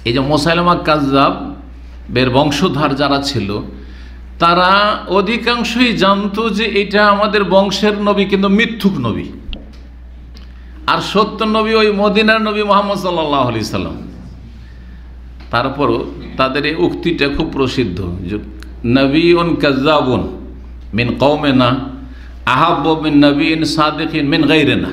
এই যে মুসাইলামা কাজ্জাবের বংশধর যারা ছিল, তারা অধিকাংশই জানতো যে এটা আমাদের বংশের নবী, কিন্তু মিথ্যুক নবী। আর সত্য নবী ওই মদিনার নবী মুহাম্মদ সাল্লাল্লাহু আলাইহি সাল্লাম। তারপরও তাদের এই উক্তিটা খুব প্রসিদ্ধ, যে নবীউন কাজ্জাবুন, মিন কওমিনা আহাব্বু মিন নবিয়্যিন সাদিকিন মিন গায়রিনা।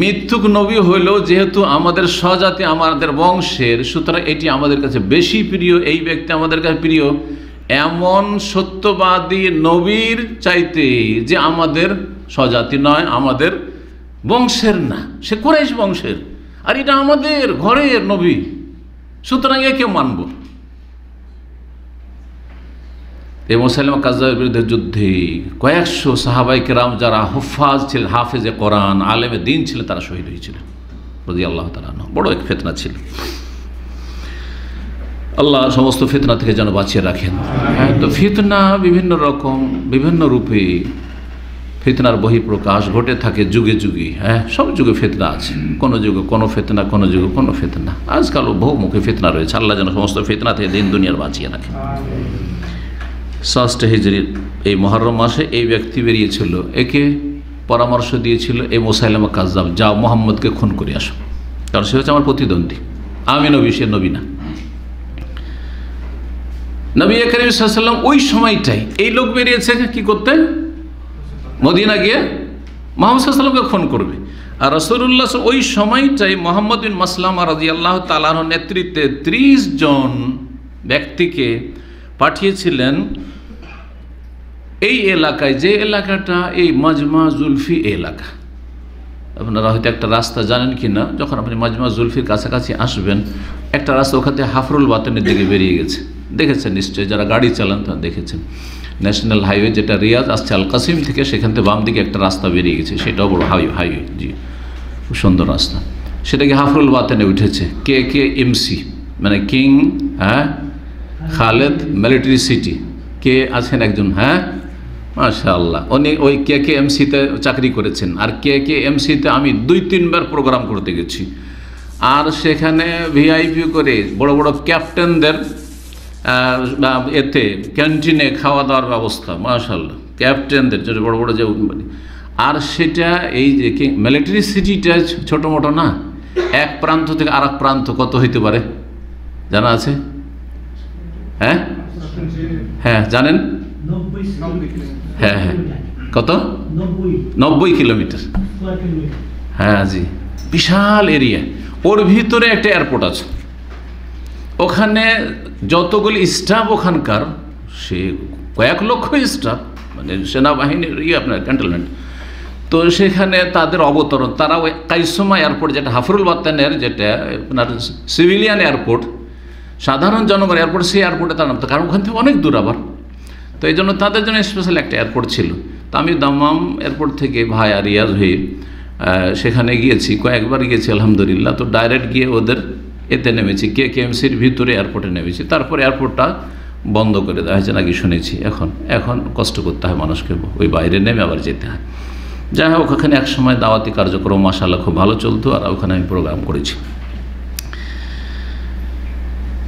মিথ্যুক নবী হইলেও যেহেতু আমাদের স্বজাতি, আমাদের বংশের, সুতরাং এটি আমাদের কাছে বেশি প্রিয়, এই ব্যক্তি আমাদের কাছে প্রিয় এমন সত্যবাদী নবীর চাইতে যে আমাদের স্বজাতি নয়, আমাদের বংশের না, সে কুরাইশ বংশের, আর এটা আমাদের ঘরের নবী, সুতরাং একে মানব। এই মুসাইলামা কাযযাবের বিরুদ্ধে যুদ্ধে কয়েকশো সাহাবায়ে কেরাম যারা হুফাজ ছিলেন, হাফেজে কোরআন, আলেমে দ্বীন ছিলেন, তারা শহীদ হয়েছিলেন রাদিয়াল্লাহু তাআলা আনহু। বড় এক ফিতনা ছিল। আল্লাহ সমস্ত ফিতনা থেকে যেন বাঁচিয়ে রাখেন। হ্যাঁ, তো ফিতনা বিভিন্ন রকম, বিভিন্ন রূপে ফিতনার বহিঃপ্রকাশ ঘটে থাকে যুগে যুগে। হ্যাঁ, সব যুগে ফিতনা আছে, কোনো যুগে কোনো ফিতনা, কোনো যুগে কোনো ফিতনা। আজকালও বহুমুখী ফিতনা রয়েছে। আল্লাহ যেন সমস্ত ফিতনা থেকে দিন দুনিয়ার বাঁচিয়ে রাখেন। ৬ হিজরির এই মুহররম মাসে এই ব্যক্তি বেরিয়েছিল, একে পরামর্শ দিয়েছিল এই মুসাইলামা কাযযাব, যাও মুহাম্মদকে খুন করে আসো, কারণ সে হচ্ছে আমার প্রতিদ্বন্দ্বী, আমি নবী, সে নবী না। নবী করিম সাল্লাল্লাহু আলাইহি ওয়াসাল্লাম ওই সময়টাই এই লোক বেরিয়েছে কি করতে, মদিনা গিয়ে মুহাম্মদ সাল্লাল্লাহু আলাইহি ওয়াসাল্লামকে খুন করবে। আর রাসূলুল্লাহ ওই সময়টাই মুহাম্মদ বিন মাসলামা রাদিয়াল্লাহু তাআলা আনহুর নেতৃত্বে 30 জন ব্যক্তিকে পাঠিয়েছিলেন এই এলাকায়, যে এলাকাটা এই মাজমা জুলফি এলাকা। আপনারা হয়তো একটা রাস্তা জানেন কি না, যখন আপনি মাজমা জুলফির কাছাকাছি আসবেন, একটা রাস্তা ওখান থেকে হাফরুল বাতেনের দিকে বেরিয়ে গেছে, দেখেছেন নিশ্চয়ই, যারা গাড়ি চালান তারা দেখেছেন। ন্যাশনাল হাইওয়ে যেটা রিয়াজ আসছে আল কাসিম থেকে, সেখান থেকে বাম দিকে একটা রাস্তা বেরিয়ে গেছে, সেটাও বড় হাইওয়ে, জি খুব সুন্দর রাস্তা। সেটাকে হাফরুল বাতেনে উঠেছে KKMC, মানে কিং খালেদ মিলিটারি সিটি। কে আছেন একজন, হ্যাঁ মাশাআল্লাহ, উনি ওই KKMC-তে চাকরি করেছেন। আর KKMC-তে আমি 2-3 বার প্রোগ্রাম করতে গেছি, আর সেখানে ভিআইপি করে বড় বড় ক্যাপ্টেনদের এতে ক্যান্টিনে খাওয়া দাওয়ার ব্যবস্থা, মাশাআল্লাহ, ক্যাপ্টেনদের যে বড় বড় যে। আর সেটা এই যে মিলিটারি সিটিটা ছোটো মোটো না, এক প্রান্ত থেকে আর এক প্রান্ত কত হইতে পারে জানা আছে? হ্যাঁ হ্যাঁ জানেন? হ্যাঁ হ্যাঁ, কত? 90 কিলোমিটার। হ্যাঁ জি, বিশাল এরিয়া। ওর ভিতরে একটা এয়ারপোর্ট আছে, ওখানে যতগুলি স্টাফ ওখানকার, সে কয়েক লক্ষ স্টাফ, মানে সেনাবাহিনীর আপনার ক্যান্টনমেন্ট। তো সেখানে তাদের অবতরণ, তারা ওই কাইসোমা এয়ারপোর্ট, যেটা হাফরুল বাতানের, যেটা আপনার সিভিলিয়ান এয়ারপোর্ট, সাধারণ জনগণ এয়ারপোর্ট, সেই এয়ারপোর্টে তারা নামতো, কারণ ওখান থেকে অনেক দূর আবার। তো এই জন্য তাদের জন্য স্পেশাল একটা এয়ারপোর্ট ছিল। তো আমি দাম্মাম এয়ারপোর্ট থেকে ভায়া রিয়াজ হয়ে সেখানে গিয়েছি, কয়েকবার গিয়েছি আলহামদুলিল্লাহ। তো ডাইরেক্ট গিয়ে ওদের এতে নেমেছি, KKMC-র ভিতরে এয়ারপোর্টে নেমেছি। তারপর এয়ারপোর্টটা বন্ধ করে দেওয়া হয়েছে নাকি শুনেছি। এখন কষ্ট করতে হয় মানুষকে, ওই বাইরে নেমে আবার যেতে হয়। যাই হোক, ওখানে এক সময় দাওয়াতি কার্যক্রম মাশাআল্লাহ খুব ভালো চলতো, আর ওখানে আমি প্রোগ্রাম করেছি।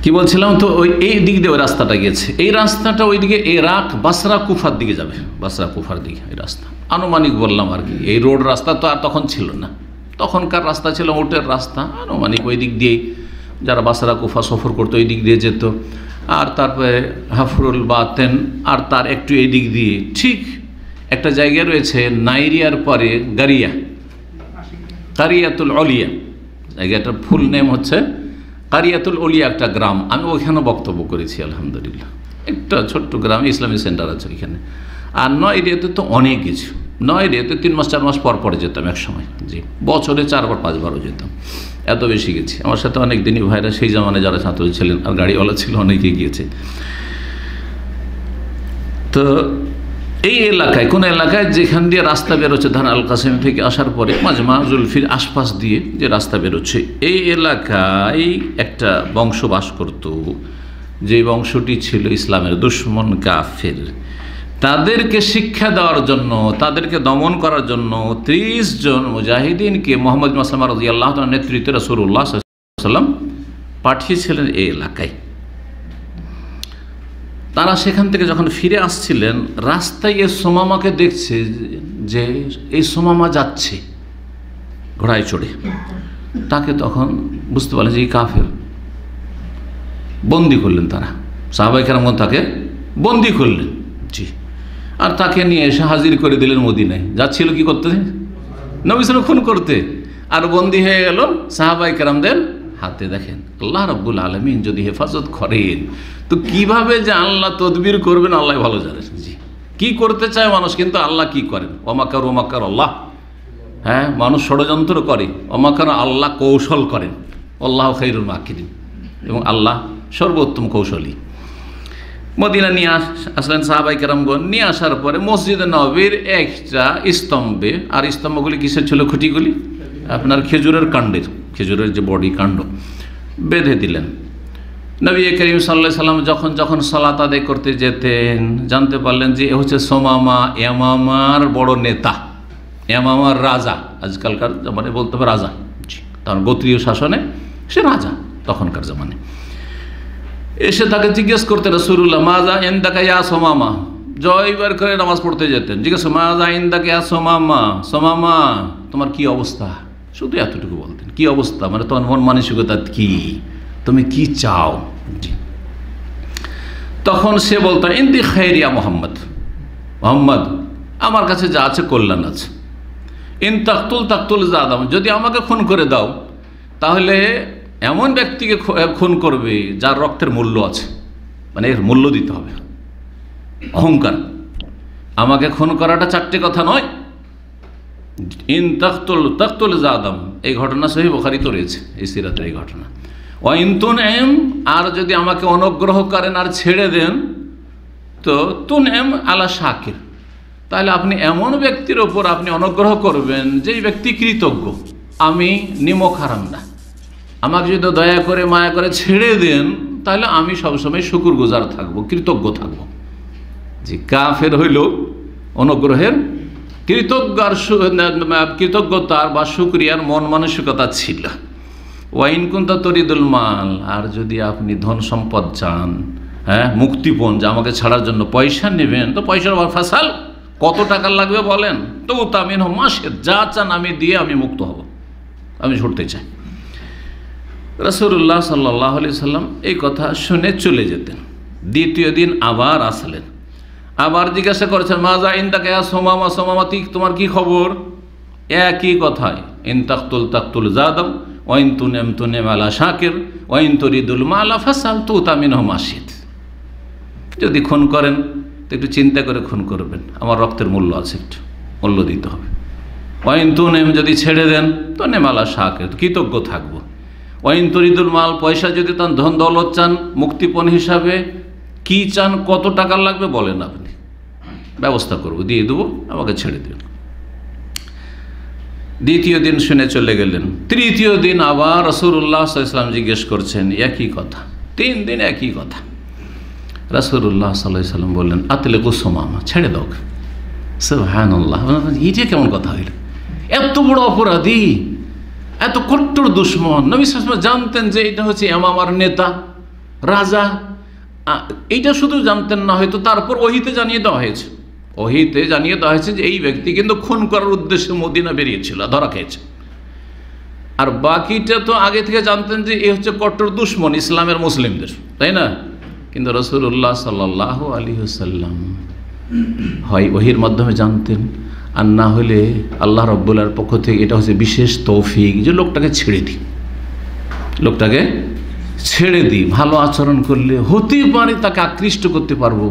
কি বলছিলাম, তো ওই এই দিক দিয়ে ওই রাস্তাটা গেছে, এই রাস্তাটা ওইদিকে ইরাক বাসরা কুফার দিকে যাবে, বাসরা কুফার দিকে এই রাস্তা আনুমানিক বললাম আর কি। এই রোড রাস্তা তো আর তখন ছিল না, তখনকার রাস্তা ছিল উটের রাস্তা, আনুমানিক ওই দিক দিয়েই যারা বাসরা কুফা সফর করতো ওই দিক দিয়ে যেত। আর তারপরে হাফরুল বাতেন, আর তার একটু এই দিক দিয়ে ঠিক একটা জায়গা রয়েছে নাইরিয়ার পরে গারিয়া, কারিয়াতুল অলিয়া, জায়গাটার ফুল নেম হচ্ছে কারিয়াতুল অলিয়া, একটা গ্রাম। আমি ওইখানে বক্তব্য করেছি আলহামদুলিল্লাহ। একটা ছোট্ট গ্রাম, ইসলামী সেন্টার আছে ওইখানে। আর নয়রিয়াতে তো অনেক কিছু, নয়রিয়াতে 3 মাস 4 মাস পর পরে যেতাম এক সময়, জি বছরে 4বার 5বারও যেতাম, এত বেশি গেছি। আমার সাথে অনেক দিনই ভাইরা সেই জামানে যারা ছাত্র ছিলেন আর গাড়িওয়ালা ছিল, অনেকে গিয়েছে। তো এই এলাকায়, কোন এলাকায় যেখান দিয়ে রাস্তা বেরোচ্ছে, ধান আল কাসিম থেকে আসার পরে মাজমা জুলফির আশপাশ দিয়ে যে রাস্তা বেরোচ্ছে, এই এলাকায় একটা বংশ বাস করত, যে বংশটি ছিল ইসলামের দুশমন কাফের। তাদেরকে শিক্ষা দেওয়ার জন্য, তাদেরকে দমন করার জন্য 30 জন মুজাহিদিনকে মুহাম্মদ বিন মাসলামা রাদিয়াল্লাহু তাআলার নেতৃত্বে রাসূলুল্লাহ সাল্লাল্লাহু আলাইহি ওয়াসাল্লাম পাঠিয়েছিলেন এই এলাকায়। তারা সেখান থেকে যখন ফিরে আসছিলেন, রাস্তায় এই সোমামাকে দেখছে যে এই সোমামা যাচ্ছে ঘোড়ায় চড়ে। তাকে তখন বুঝতে পারলেন যে এই কাফের। বন্দি করলেন তারা, সাহাবায়ে কেরামগণ তাকে বন্দি করলেন। জি। আর তাকে নিয়ে এসে হাজির করে দিলেন মদিনায়। যাচ্ছিল কি করতে? নবী সাল্লাল্লাহু খুন করতে। আর বন্দী হয়ে গেল সাহাবায়ে কেরামদের হাতে। দেখেন আল্লাহ রাব্বুল আলামিন যদি হেফাজত করেন তো কিভাবে যে আল্লাহ তদবির করবেন আল্লাহ ভালো জানেন। জি, কি করতে চায় মানুষ, কিন্তু আল্লাহ কি করেন? ওমাকার ওমাকার আল্লাহ। হ্যাঁ, মানুষ ষড়যন্ত্র করে, ওমাকার আল্লাহ কৌশল করেন। আল্লাহ খায়রুল মাকিরিন, এবং আল্লাহ সর্বোত্তম কৌশলী। মদিনা নিয়ে আসলেন সাহাবায়ে কেরামগণ। নিয়ে আসার পরে মসজিদে নববীর একটা স্তম্ভে, আর স্তম্ভগুলি কিসের ছিল? খুঁটিগুলি আপনার খেজুরের কাণ্ডের, খেজুরের যে বডি কাণ্ড, বেঁধে দিলেন। নবী করিম সাল্লাল্লাহু আলাইহি সাল্লাম যখন যখন সালাত আদায় করতে যেতেন জানতে পারলেন যে এ হচ্ছে সোমামা, ইয়ামামার বড় নেতা, ইয়ামামার রাজা। আজকালকার জামানে বলতে হবে রাজা, তার গোত্রীয় শাসনে সে রাজা তখনকার জামানে। এসে তাকে জিজ্ঞেস করতেন রাসূলুল্লাহ, মাজা ইনদাকা ইয়া সোমামা। জয়বার করে নামাজ পড়তে যেতেন, জিজ্ঞেস মাজা ইনদাকা ইয়া সোমামা, সোমামা তোমার কি অবস্থা? শুধু এতটুকু বলতেন, কি অবস্থা, মানে তোমার মন মানসিকতা কি, তুমি কি চাও? তখন সে বলতো ইন্দি খায়র ইয়া মুহাম্মদ, মুহাম্মদ আমার কাছে যা আছে কল্যাণ আছে। ইন তাকতুল জাদাম, যদি আমাকে খুন করে দাও তাহলে এমন ব্যক্তিকে খুন করবে যার রক্তের মূল্য আছে, মানে এর মূল্য দিতে হবে। অহংকার, আমাকে খুন করাটা চারটে কথা নয়। ইন তাকতুল জাদাম, এই ঘটনা সহিহ বুখারীতে রয়েছে, এই সিরাতের এই ঘটনা। ওয়াইন তুনএম, আর যদি আমাকে অনুগ্রহ করেন আর ছেড়ে দেন, তো তুনএম আলা শাকির, তাহলে আপনি এমন ব্যক্তির ওপর আপনি অনুগ্রহ করবেন যেই ব্যক্তি কৃতজ্ঞ, আমি নিমক হারাম না। আমাকে যদি দয়া করে মায়া করে ছেড়ে দেন তাহলে আমি সবসময় শুকরগুজার থাকবো, কৃতজ্ঞ থাকব। যে কাফের হইল অনুগ্রহের কৃতজ্ঞতার বা শুকরিয়ার মন মানসিকতা ছিল। ওয়াইন কুনতা তরিদুল মাল, আর যদি আপনি ধন সম্পদ চান, হ্যাঁ মুক্তিপণ, যে আমাকে ছাড়ার জন্য পয়সা নেবেন, তো পয়সার ফাসাল কত টাকা লাগবে বলেন, তো তামিন মাসে যা চান আমি দিয়ে আমি মুক্ত হব, আমি ছুটতে চাই। রাসূলুল্লাহ সাল্লাল্লাহু আলাইহি সাল্লাম এই কথা শুনে চলে যেতেন। দ্বিতীয় দিন আবার আসলেন, আবার জিজ্ঞাসা করেছেন মাজা ইনদাকা ইয়া সোমামা, সোমামা তোমার কি খবর? একই কথায়, ইন তাকতুল জাদাম ওয়াইন তুনেম আলা শাকির ওয়াইন তরিদুল মালা ফাসাল তুতামিনহু মাসিদ। যদি খুন করেন তো একটু চিন্তা করে খুন করবেন, আমার রক্তের মূল্য আছে, একটু মূল্য দিতে হবে। ওয়াইন তুনেম, যদি ছেড়ে দেন তো নেম আলা শাকির, কৃতজ্ঞ থাকবো। ওয়াইন তরিদুল মাল, পয়সা যদি তার ধন দৌলত চান মুক্তিপণ হিসাবে, কি চান, কত টাকা লাগবে বলেন, আপনি ব্যবস্থা করব, দিয়ে দেবো, আমাকে ছেড়ে দেবেন। দ্বিতীয় দিন শুনে চলে গেলেন। তৃতীয় দিন আবার রাসূলুল্লাহ সাল্লাল্লাহু আলাইহি ওয়াসাল্লাম জিজ্ঞেস করছেন একই কথা, 3 দিন একই কথা। রাসূলুল্লাহ সাল্লাল্লাহু আলাইহি ওয়াসাল্লাম বললেন আতলিকু সুমামা, ছেড়ে দাও। সুবহানাল্লাহ, এটা কেমন কথা হইল? এত বড় অপরাধী, এত কট্টর দুশমন, নবী সাল্লাল্লাহু আলাইহি ওয়াসাল্লাম জানতেন যে এটা হচ্ছে ইয়ামামার নেতা, রাজা। এইটা শুধু জানতেন না, হয়তো তারপর ওহিতে জানিয়ে দেওয়া হয়েছে, ওহিতে জানিয়ে দেওয়া হয়েছে যে এই ব্যক্তি কিন্তু খুন করার উদ্দেশ্যে মদিনা বেরিয়েছিল, ধরা খেয়েছে। আর বাকিটা তো আগে থেকে জানতেন যে এ হচ্ছে কট্টর দুশমন ইসলামের, মুসলিমদের, তাই না? কিন্তু রাসূলুল্লাহ সাল্লাল্লাহু আলাইহি ওয়াসাল্লাম হয় ওহির মাধ্যমে জানতেন, আর না হলে আল্লাহ রাব্বুল আলামিনের পক্ষ থেকে এটা হচ্ছে বিশেষ তৌফিক যে লোকটাকে ছেড়ে দিই, লোকটাকে ছেড়ে দিই। ভালো আচরণ করলে হতে পারে তাকে আকৃষ্ট করতে পারবো,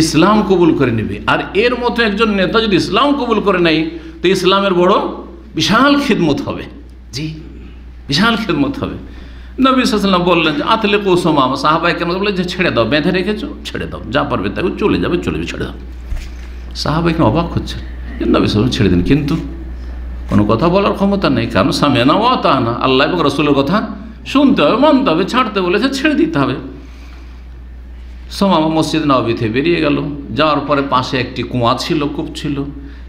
ইসলাম কবুল করে নেবে। আর এর মতো একজন নেতা যদি ইসলাম কবুল করে নেয় তো ইসলামের বড় বিশাল খিদমত হবে। জি, বিশাল খিদমত হবে। নবী সাল্লাল্লাহু আলাইহি ওয়াসাল্লাম বললেন যে আতলিকু সুমামা, সাহাবায়ে কেরাম বললেন যে ছেড়ে দাও, বেঁধে রেখেছো, ছেড়ে দাও, যা পারবে তাই চলে যাবে, ছেড়ে দাও। সাহাবায়ে কেরাম অবাক হচ্ছেন যে নবী সাল্লাল্লাহু আলাইহি ওয়াসাল্লাম ছেড়ে দিন, কিন্তু কোনো কথা বলার ক্ষমতা নেই, কারণ সামিআনা ওয়া আতানা, আল্লাহ এবং রাসূলের কথা শুনতে হবে, মানতে হবে, ছাড়তে বলেছে ছেড়ে দিতে হবে। সুমামা মসজিদ নববীতে বেরিয়ে গেল। যাওয়ার পরে পাশে একটি কুয়া ছিল, কূপ ছিল,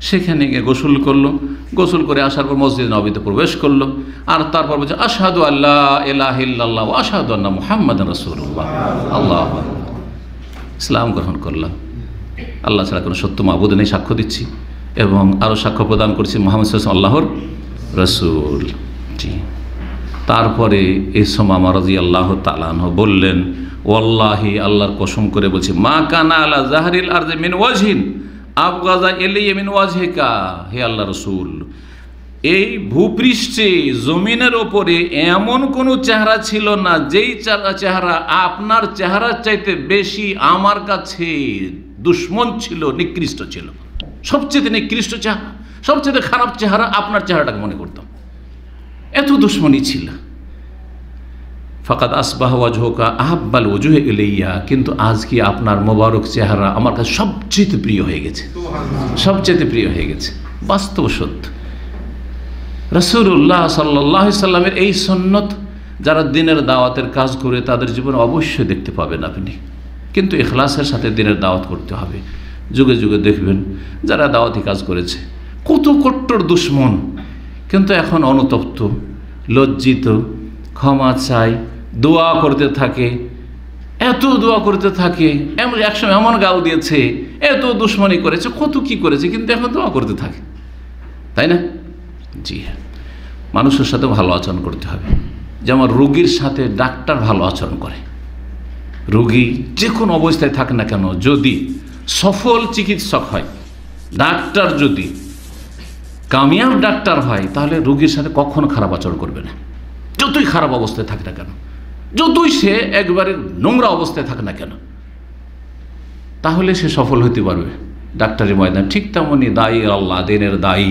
সেখানে গিয়ে গোসল করলো। গোসল করে আসার পর মসজিদ নববীতে প্রবেশ করলো। আর তারপর বলছে আশহাদু আল্লা ইলাহা ইল্লাল্লাহ ওয়া আশহাদু আন্না মুহাম্মাদান রাসূলুল্লাহ, আল্লাহু আকবার, ইসলাম গ্রহণ করলাম, আল্লাহ ছাড়া কোনো সত্য মাবুদ নেই সাক্ষ্য দিচ্ছি, এবং আরও সাক্ষ্য প্রদান করছি মুহাম্মদ সাল্লাল্লাহু আলাইহি ওয়াসাল্লাম আল্লাহর রাসূল। জি। তারপরে এই সুমামা রাদিয়াল্লাহু তাআলা আনহু বললেন ওয়াল্লাহি আল্লাহর কসম করে বলছি, মা কানা আলা জাহরিল আরদি মিন ওয়াজহিন আবগাযা ইলাইয়া মিন ওয়াজহিকা, হে আল্লাহ রসুল, এই ভূপৃষ্ঠে জমিনের ওপরে এমন কোনো চেহারা ছিল না যেই চেহারা আপনার চেহারার চাইতে বেশি আমার কাছে দুশ্মন ছিল, নিকৃষ্ট ছিল। সবচেয়ে নিকৃষ্ট চেহারা, সবচেয়ে খারাপ চেহারা আপনার চেহারাটাকে মনে করতাম, এত দুশ্মনী ছিল। ফাকাদ আসবাহ ওয়াজহুকা আহাব্বাল ওজুহে ইলাইয়া, কিন্তু আজ কি আপনার মোবারক চেহারা আমার কাছে সবচেয়ে প্রিয় হয়ে গেছে, সবচেয়ে প্রিয় হয়ে গেছে। বাস্তব সত্য। রাসূলুল্লাহ সাল্লাল্লাহু আলাইহি সাল্লামের এই সুন্নত যারা দিনের দাওয়াতের কাজ করে তাদের জীবনে অবশ্যই দেখতে পাবেন আপনি, কিন্তু ইখলাসের সাথে দিনের দাওয়াত করতে হবে। যুগে যুগে দেখবেন যারা দাওয়াতি কাজ করেছে কত কট্টর দুশ্মন, কিন্তু এখন অনুতপ্ত, লজ্জিত, ক্ষমা চাই, দোয়া করতে থাকে, এত দোয়া করতে থাকে। এমন একসময় এমন গাল দিয়েছে, এত দুশ্মনী করেছে, কত কি করেছে, কিন্তু এখন দোয়া করতে থাকে, তাই না? জি হ্যাঁ, মানুষের সাথে ভালো আচরণ করতে হবে। যেমন রোগীর সাথে ডাক্তার ভালো আচরণ করে। রোগী যে কোনো অবস্থায় থাকে না কেন, যদি সফল চিকিৎসক হয়, ডাক্তার যদি কামিয়াব ডাক্তার হয়, তাহলে রোগীর সাথে কখনো খারাপ আচরণ করবে না, যতই খারাপ অবস্থায় থাকে না কেন, যতই সে একবারে নোংরা অবস্থায় থাকে না কেন, তাহলে সে সফল হতে পারবে ডাক্তারের ময়দান। ঠিক তেমনই দায়ী আল্লাহ, দিনের দায়ী,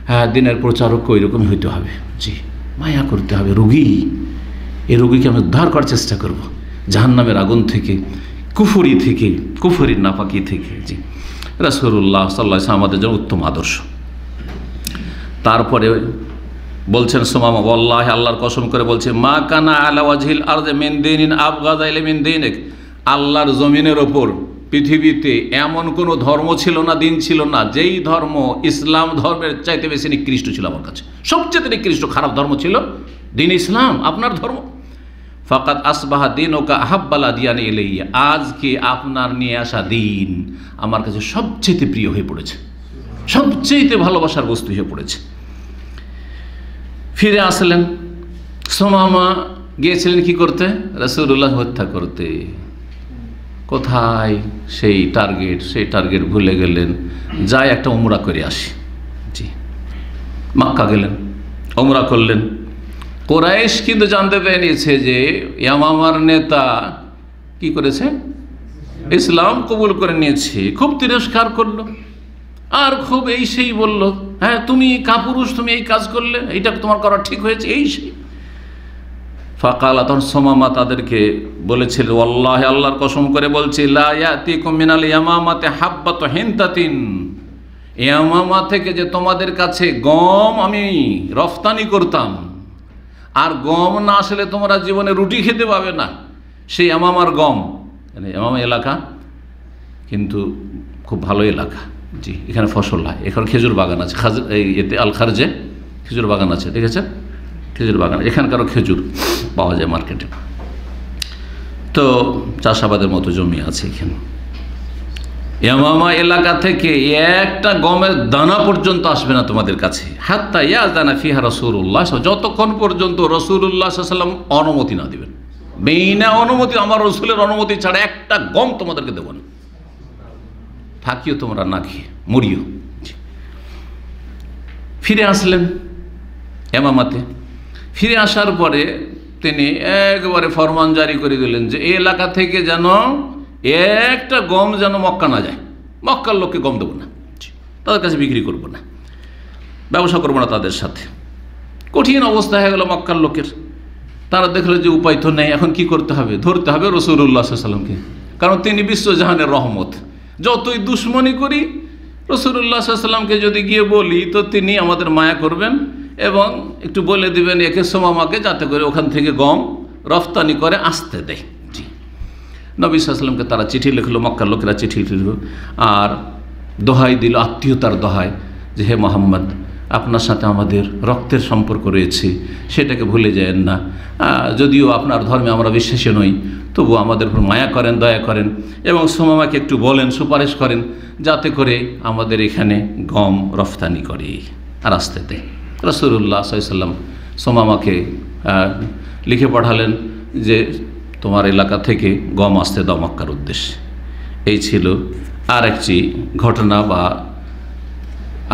হ্যাঁ দিনের প্রচারক ওই রকমই হইতে হবে। জি, মায়া করতে হবে। রোগী, এই রোগীকে আমি উদ্ধার করার চেষ্টা করব জাহান্নামের আগুন থেকে, কুফরি থেকে, কুফরির নাপাকি থেকে। জি, রাসূলুল্লাহ সাল্লাল্লাহু আলাইহি ওয়াসাল্লাম আমাদের জন্য উত্তম আদর্শ। তারপরে বলছেন সুমামা, ওয়াল্লাহি আল্লাহর কসম করে বলছে, মা কানা আলা ওয়াজহিল আরদি মিন দীনিন আবগাযা ইলাইয়া মিন দীনিক, আল্লাহর জমিনের ওপর পৃথিবীতে এমন কোনো ধর্ম ছিল না, দিন ছিল না, যেই ধর্ম ইসলাম ধর্মের চাইতে বেশি নিকৃষ্ট ছিল আমার কাছে। সবচেয়ে নিকৃষ্ট খারাপ ধর্ম ছিল দিন ইসলাম, আপনার ধর্ম। ফাকাদ আসবাহা দীনুকা আহাব্বাল আদিয়ানি ইলাইয়া, আজকে আপনার নিয়ে আসা দিন আমার কাছে সবচেয়ে প্রিয় হয়ে পড়েছে, সবচেয়ে ভালোবাসার বস্তু হয়ে পড়েছে। ফিরে আসলেন। সুমামা গিয়েছিলেন কি করতে? রাসূলুল্লাহ হত্যা করতে। কোথায় সেই টার্গেট, সেই টার্গেট ভুলে গেলেন, যাই একটা উমরা করে আসি। জি, মক্কা গেলেন, উমরা করলেন। কুরাইশ কিন্তু জানতে পেরে নিয়েছে যে ইয়ামামার নেতা কি করেছে, ইসলাম কবুল করে নিয়েছে। খুব তিরস্কার করলো, আর খুব এই সেই বলল, হ্যাঁ তুমি কাপুরুষ, তুমি এই কাজ করলে, এইটা তোমার করা ঠিক হয়েছে, এই সেই। ফাকালা, তখন সুমামা তাদেরকে বলেছিল, ওয়াল্লাহি আল্লাহর কসম করে বলছি, লা ইয়াতিকুম মিনাল ইয়ামামাতি হাব্বাতু হিনতাতিন, ইয়ামামা থেকে যে তোমাদের কাছে গম আমি রফতানি করতাম, আর গম না আসলে তোমরা জীবনে রুটি খেতে পাবে না, সেই ইয়ামামার গম। ইয়ামামা এলাকা কিন্তু খুব ভালো এলাকা। জি, এখানে ফসল হয়, এখানে খেজুর বাগান আছে, এতে আল খারজে খেজুর বাগান আছে, ঠিক আছে, খেজুর বাগান, এখানকারও খেজুর পাওয়া যায় মার্কেটে। তো চাষাবাদের মতো জমি আছে এখানে। ইয়ামামা এলাকা থেকে একটা গমের দানা পর্যন্ত আসবে না তোমাদের কাছে, হাত্তা ইয়াযানা ফিহা রাসূলুল্লাহ, যতক্ষণ পর্যন্ত রাসূলুল্লাহ সাল্লাল্লাহু আলাইহি ওয়াসাল্লাম অনুমতি না দিবেন। বিনা অনুমতি, আমার রাসূলের অনুমতি ছাড়া একটা গম তোমাদেরকে দেব না, থাকিও তোমরা না খেয়ে মরিও। ফিরে আসলেন ইয়ামামাতে। ফিরে আসার পরে তিনি একবারে ফরমান জারি করে দিলেন যে এই এলাকা থেকে যেন একটা গম যেন মক্কা না যায়, মক্কার লোককে গম দেবো না, তাদের কাছে বিক্রি করবো না, ব্যবসা করবো না তাদের সাথে। কঠিন অবস্থা হয়ে গেল মক্কার লোকের। তারা দেখলো যে উপায় তো নেই, এখন কি করতে হবে? ধরতে হবে রাসূলুল্লাহ সাল্লাল্লাহু আলাইহি ওয়াসাল্লামকে, কারণ তিনি বিশ্বজাহানের রহমত। যতই দুশ্মনী করি, রাসূলুল্লাহ সাল্লাল্লাহু আলাইহি ওয়াসাল্লামকে যদি গিয়ে বলি তো তিনি আমাদের মায়া করবেন এবং একটু বলে দিবেন একে সুমামাকে, যাতে করে ওখান থেকে গম রফতানি করে আসতে দেয়। জি, নবী সাল্লাল্লাহু আলাইহি ওয়াসাল্লামকে তারা চিঠি লিখলো, মক্কার লোকেরা চিঠি লিখলো, আর দোহাই দিল, আত্মীয়তার দোহাই, যে হে মুহাম্মদ, আপনার সাথে আমাদের রক্তের সম্পর্ক রয়েছে, সেটাকে ভুলে যায়েন না। যদিও আপনার ধর্মে আমরা বিশ্বাসী নই, তবু আমাদের উপর মায়া করেন, দয়া করেন, এবং সুমামাকে একটু বলেন, সুপারিশ করেন, যাতে করে আমাদের এখানে গম রফতানি করে আর আসতে দেয়। রাসূলুল্লাহ সাল্লাল্লাহু আলাইহি ওয়াসাল্লাম সুমামাকে লিখে পাঠালেন যে তোমার এলাকা থেকে গম আসতে দাও মক্কার উদ্দেশ্যে। এই ছিল আরেকটি ঘটনা বা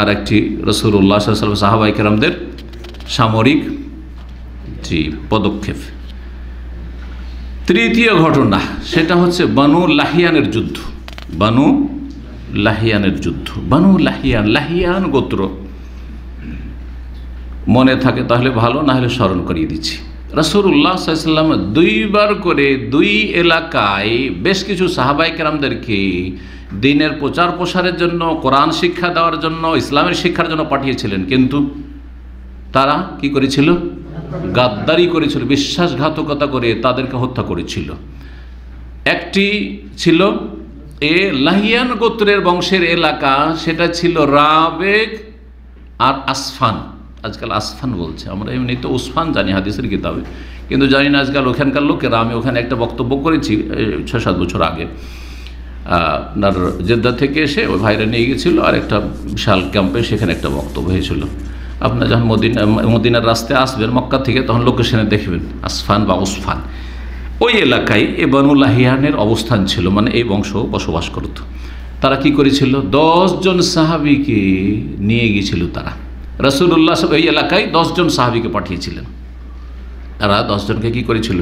আরেকটি রাসূলুল্লাহ সাল্লাল্লাহু আলাইহি ওয়াসাল্লাম সাহাবায়ে কেরামদের সামরিক পদক্ষেপ। তৃতীয় ঘটনা সেটা হচ্ছে বানু লাহিয়ানের যুদ্ধ। বানু লাহিয়ানের যুদ্ধ। বানু লাহিয়ান, লাহিয়ান গোত্র মনে থাকে তাহলে ভালো, না হলে স্মরণ করিয়ে দিচ্ছি। রাসূলুল্লাহ সাল্লাল্লাহু আলাইহি ওয়াসাল্লাম দুইবার করে দুই এলাকায় বেশ কিছু সাহাবায়ে কেরামদেরকে দ্বীনের প্রচার প্রসারের জন্য, কোরআন শিক্ষা দেওয়ার জন্য, ইসলামের শিক্ষার জন্য পাঠিয়েছিলেন, কিন্তু তারা কি করেছিল? গাদ্দারি করেছিল, বিশ্বাসঘাতকতা করে তাদেরকে হত্যা করেছিল। একটি ছিল এ লাহিয়ান গোত্রের বংশের এলাকা, সেটা ছিল রাবেগ আর আসফান। আজকাল আসফান বলছে, আমরা এমনি তো উসফান জানি হাদিসের কিতাবে, কিন্তু জানি না আজকাল ওখানকার লোকেরা। আমি ওখানে একটা বক্তব্য করেছি 6-7 বছর আগে। আপনার জেদ্দা থেকে এসে ওই ভাইরা নিয়ে গেছিলো আর একটা বিশাল ক্যাম্পে, সেখানে একটা বক্তব্য হয়েছিল। আপনার যখন মদিনার রাস্তায় আসবেন মক্কা থেকে, তখন লোকেশনে দেখবেন আসফান বা উসফান। ওই এলাকায় এ বানু লাহিয়ানের অবস্থান ছিল, মানে এই বংশ বসবাস করত। তারা কি করেছিল? 10 জন সাহাবীকে নিয়ে গিয়েছিল তারা। রাসূলুল্লাহ এই এলাকায় 10 জন সাহাবীকে পাঠিয়েছিলেন। তারা 10 জনকে কি করেছিল?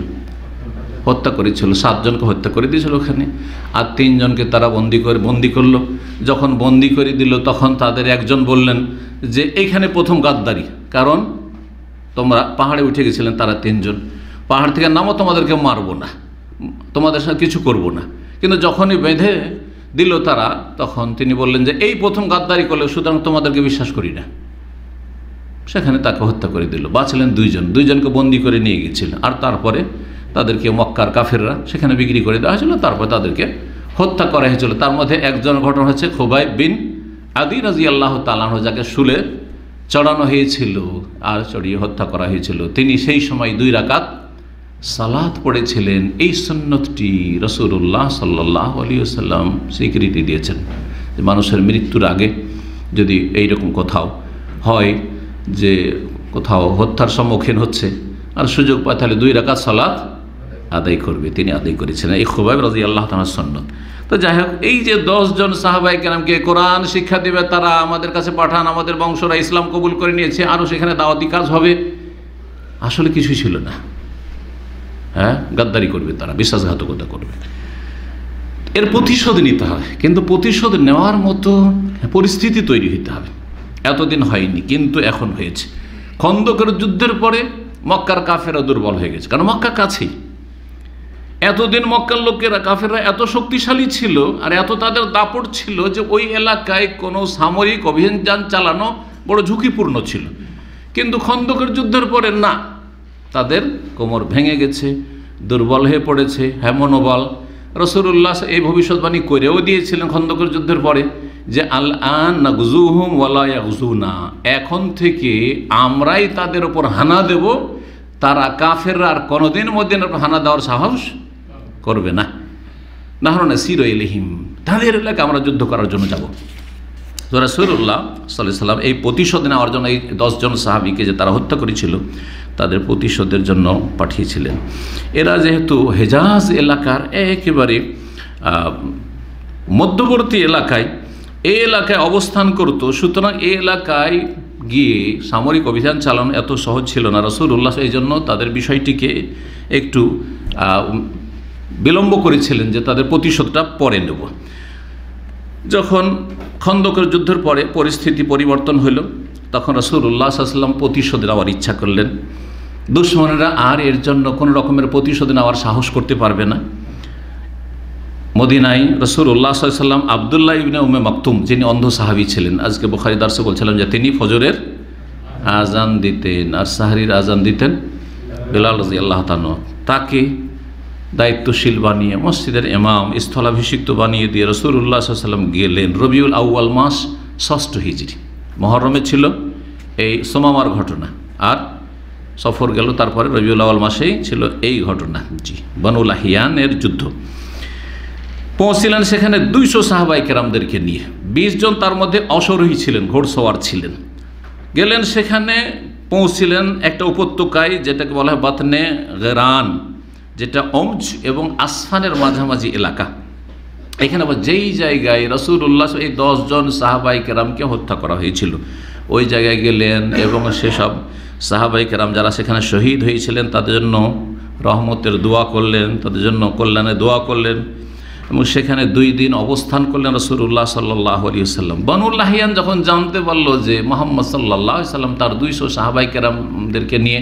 হত্যা করেছিল। 7 জনকে হত্যা করে দিয়েছিল ওখানে, আর 3 জনকে তারা বন্দি করলো। যখন বন্দি করে দিল, তখন তাদের একজন বললেন যে এইখানে প্রথম গাদ্দারি, কারণ তোমরা পাহাড়ে উঠে গেছিলেন তারা 3 জন, পাহাড় থেকে নামো, তোমাদেরকে মারবো না, তোমাদের সাথে কিছু করব না। কিন্তু যখনই বেঁধে দিল তারা, তখন তিনি বললেন যে এই প্রথম গাদ্দারি করলে, সুতরাং তোমাদেরকে বিশ্বাস করি না। সেখানে তাকে হত্যা করে দিল। বাঁচলেন 2 জন, 2 জনকে বন্দি করে নিয়ে গেছিল। আর তারপরে তাদেরকে মক্কার কাফেররা সেখানে বিক্রি করে দেওয়া হয়েছিল, তারপর তাদেরকে হত্যা করা হয়েছিল। তার মধ্যে একজন ঘটনা হচ্ছে খুবাইব বিন আদি রাদিয়াল্লাহু তাআলা আনহু, যাকে শুলে চড়ানো হয়েছিল আর চড়িয়ে হত্যা করা হয়েছিল। তিনি সেই সময় 2 রাকাত সালাত পড়েছিলেন। এই সুন্নতটি রাসূলুল্লাহ সাল্লাল্লাহু আলাইহি ওয়াসাল্লাম স্বীকৃতি দিয়েছেন যে মানুষের মৃত্যুর আগে যদি এইরকম কোথাও হয় যে কোথাও হত্যার সম্মুখীন হচ্ছে আর সুযোগ পায়, তাহলে 2 রাকাত সালাত আদায় করবে। তিনি আদায় করেছিলেন, এই খুবাইব রাদিয়াল্লাহু তাআলার সুন্নত। তো যাই হোক, এই যে 10 জন সাহাবায়ে কেরামকে কোরআন শিক্ষা দেবে তারা আমাদের কাছে পাঠান, আমাদের বংশরা ইসলাম কবুল করে নিয়েছে, আরও সেখানে দাওয়াতি কাজ হবে, আসলে কিছুই ছিল না। হ্যাঁ, গাদ্দারি করবে তারা, বিশ্বাসঘাতকতা করবে। এর প্রতিশোধ নিতে হবে, কিন্তু প্রতিশোধ নেওয়ার মতো পরিস্থিতি তৈরি হতে হবে। এতদিন হয়নি, কিন্তু এখন হয়েছে। খন্দকের যুদ্ধের পরে মক্কার কাফেররা দুর্বল হয়ে গেছে, কারণ মক্কা কাছেই। এতদিন মক্কার লোকেরা, কাফেররা এত শক্তিশালী ছিল আর এত তাদের দাপট ছিল যে ওই এলাকায় কোনো সামরিক অভিযান চালানো বড় ঝুঁকিপূর্ণ ছিল। কিন্তু খন্দকের যুদ্ধের পরে না, তাদের কোমর ভেঙে গেছে, দুর্বল হয়ে পড়েছে, হ্যাঁ মনোবল। রাসূলুল্লাহ এই ভবিষ্যৎবাণী করেও দিয়েছিলেন খন্দকের যুদ্ধের পরে যে আল আন নাগজুহুম ওয়ালা ইয়াগজুনা, এখন থেকে আমরাই তাদের উপর হানা দেব, তারা কাফেররা আর কোনোদিন মদিনার উপর হানা দেওয়ার সাহস করবে না। নাহরু নাসির ইলাইহিম, তাদের এলাকা আমরা যুদ্ধ করার জন্য যাব। তো রাসূলুল্লাহ সাল্লাল্লাহু আলাইহি ওয়াসাল্লাম এই প্রতিশোধ নেওয়ার জন্য এই 10 জন সাহাবীকে যে তারা হত্যা করেছিল, তাদের প্রতিশোধের জন্য পাঠিয়েছিলেন। এরা যেহেতু হেজাজ এলাকার একেবারে মধ্যবর্তী এলাকায়, এই এলাকায় অবস্থান করত, সুতরাং এই এলাকায় গিয়ে সামরিক অভিযান চালানো এত সহজ ছিল না। রাসূলুল্লাহ এই জন্য তাদের বিষয়টিকে একটু বিলম্ব করেছিলেন যে তাদের প্রতিশোধটা পরে নেব। যখন খন্দকের যুদ্ধের পরে পরিস্থিতি পরিবর্তন হইল, তখন রাসূলুল্লাহ সাল্লাল্লাহু আলাইহি ওয়াসাল্লাম প্রতিশোধ নেওয়ার ইচ্ছা করলেন। দুশমনেরা আর এর জন্য কোনো রকমের প্রতিশোধ নেওয়ার সাহস করতে পারবে না। মদিনায় রাসূলুল্লাহ সাল্লাল্লাহু আলাইহি ওয়াসাল্লাম আব্দুল্লাহ ইবনে উম্মে মাকতুম, যিনি অন্ধ সাহাবী ছিলেন, আজকে বুখারী দার্সে বলছিলাম যে তিনি ফজরের আজান দিতেন আর সাহরির আজান দিতেন বেলাল রাদিয়াল্লাহু তাআলা, তাকে দায়িত্বশীল বানিয়ে মসজিদের ইমাম, স্থলাভিষিক্ত বানিয়ে দিয়ে রাসূলুল্লাহ সাল্লাল্লাহু আলাইহি ওয়াসাল্লাম গেলেন। রবিউল আউয়াল মাস 6 হিজরি, মুহররমে ছিল এই সোমামার ঘটনা, আর সফর গেল, তারপরে রবিউল আউয়াল মাসেই ছিল এই ঘটনা। জি, বানু লাহিয়ানের যুদ্ধ। পৌঁছিলেন সেখানে 200 সাহাবায়ে কেরামদেরকে নিয়ে, 20 জন তার মধ্যে অশ্বারোহী ছিলেন, ঘোড়সওয়ার ছিলেন। গেলেন সেখানে, পৌঁছিলেন একটা উপত্যকায় যেটাকে বলা হয় বাতনে গেরান, যেটা ওমজ এবং আসফানের মাঝামাঝি এলাকা। এখানে আবার যেই জায়গায় রাসূলুল্লাহ এই 10 জন সাহাবায়ে কেরামকে হত্যা করা হয়েছিল ওই জায়গায় গেলেন এবং সেসব সাহাবায়ে কেরাম যারা সেখানে শহীদ হয়েছিলেন তাদের জন্য রহমতের দোয়া করলেন, তাদের জন্য কল্যাণের দোয়া করলেন এবং সেখানে 2 দিন অবস্থান করলেন রাসূলুল্লাহ সাল্লাল্লাহু আলাইহি ওয়াসাল্লাম। বনু লাহিয়ান যখন জানতে পারল যে মুহাম্মদ সাল্লাল্লাহু আলাইহি ওয়াসাল্লাম তার 200 সাহাবায়ে কেরামদেরকে নিয়ে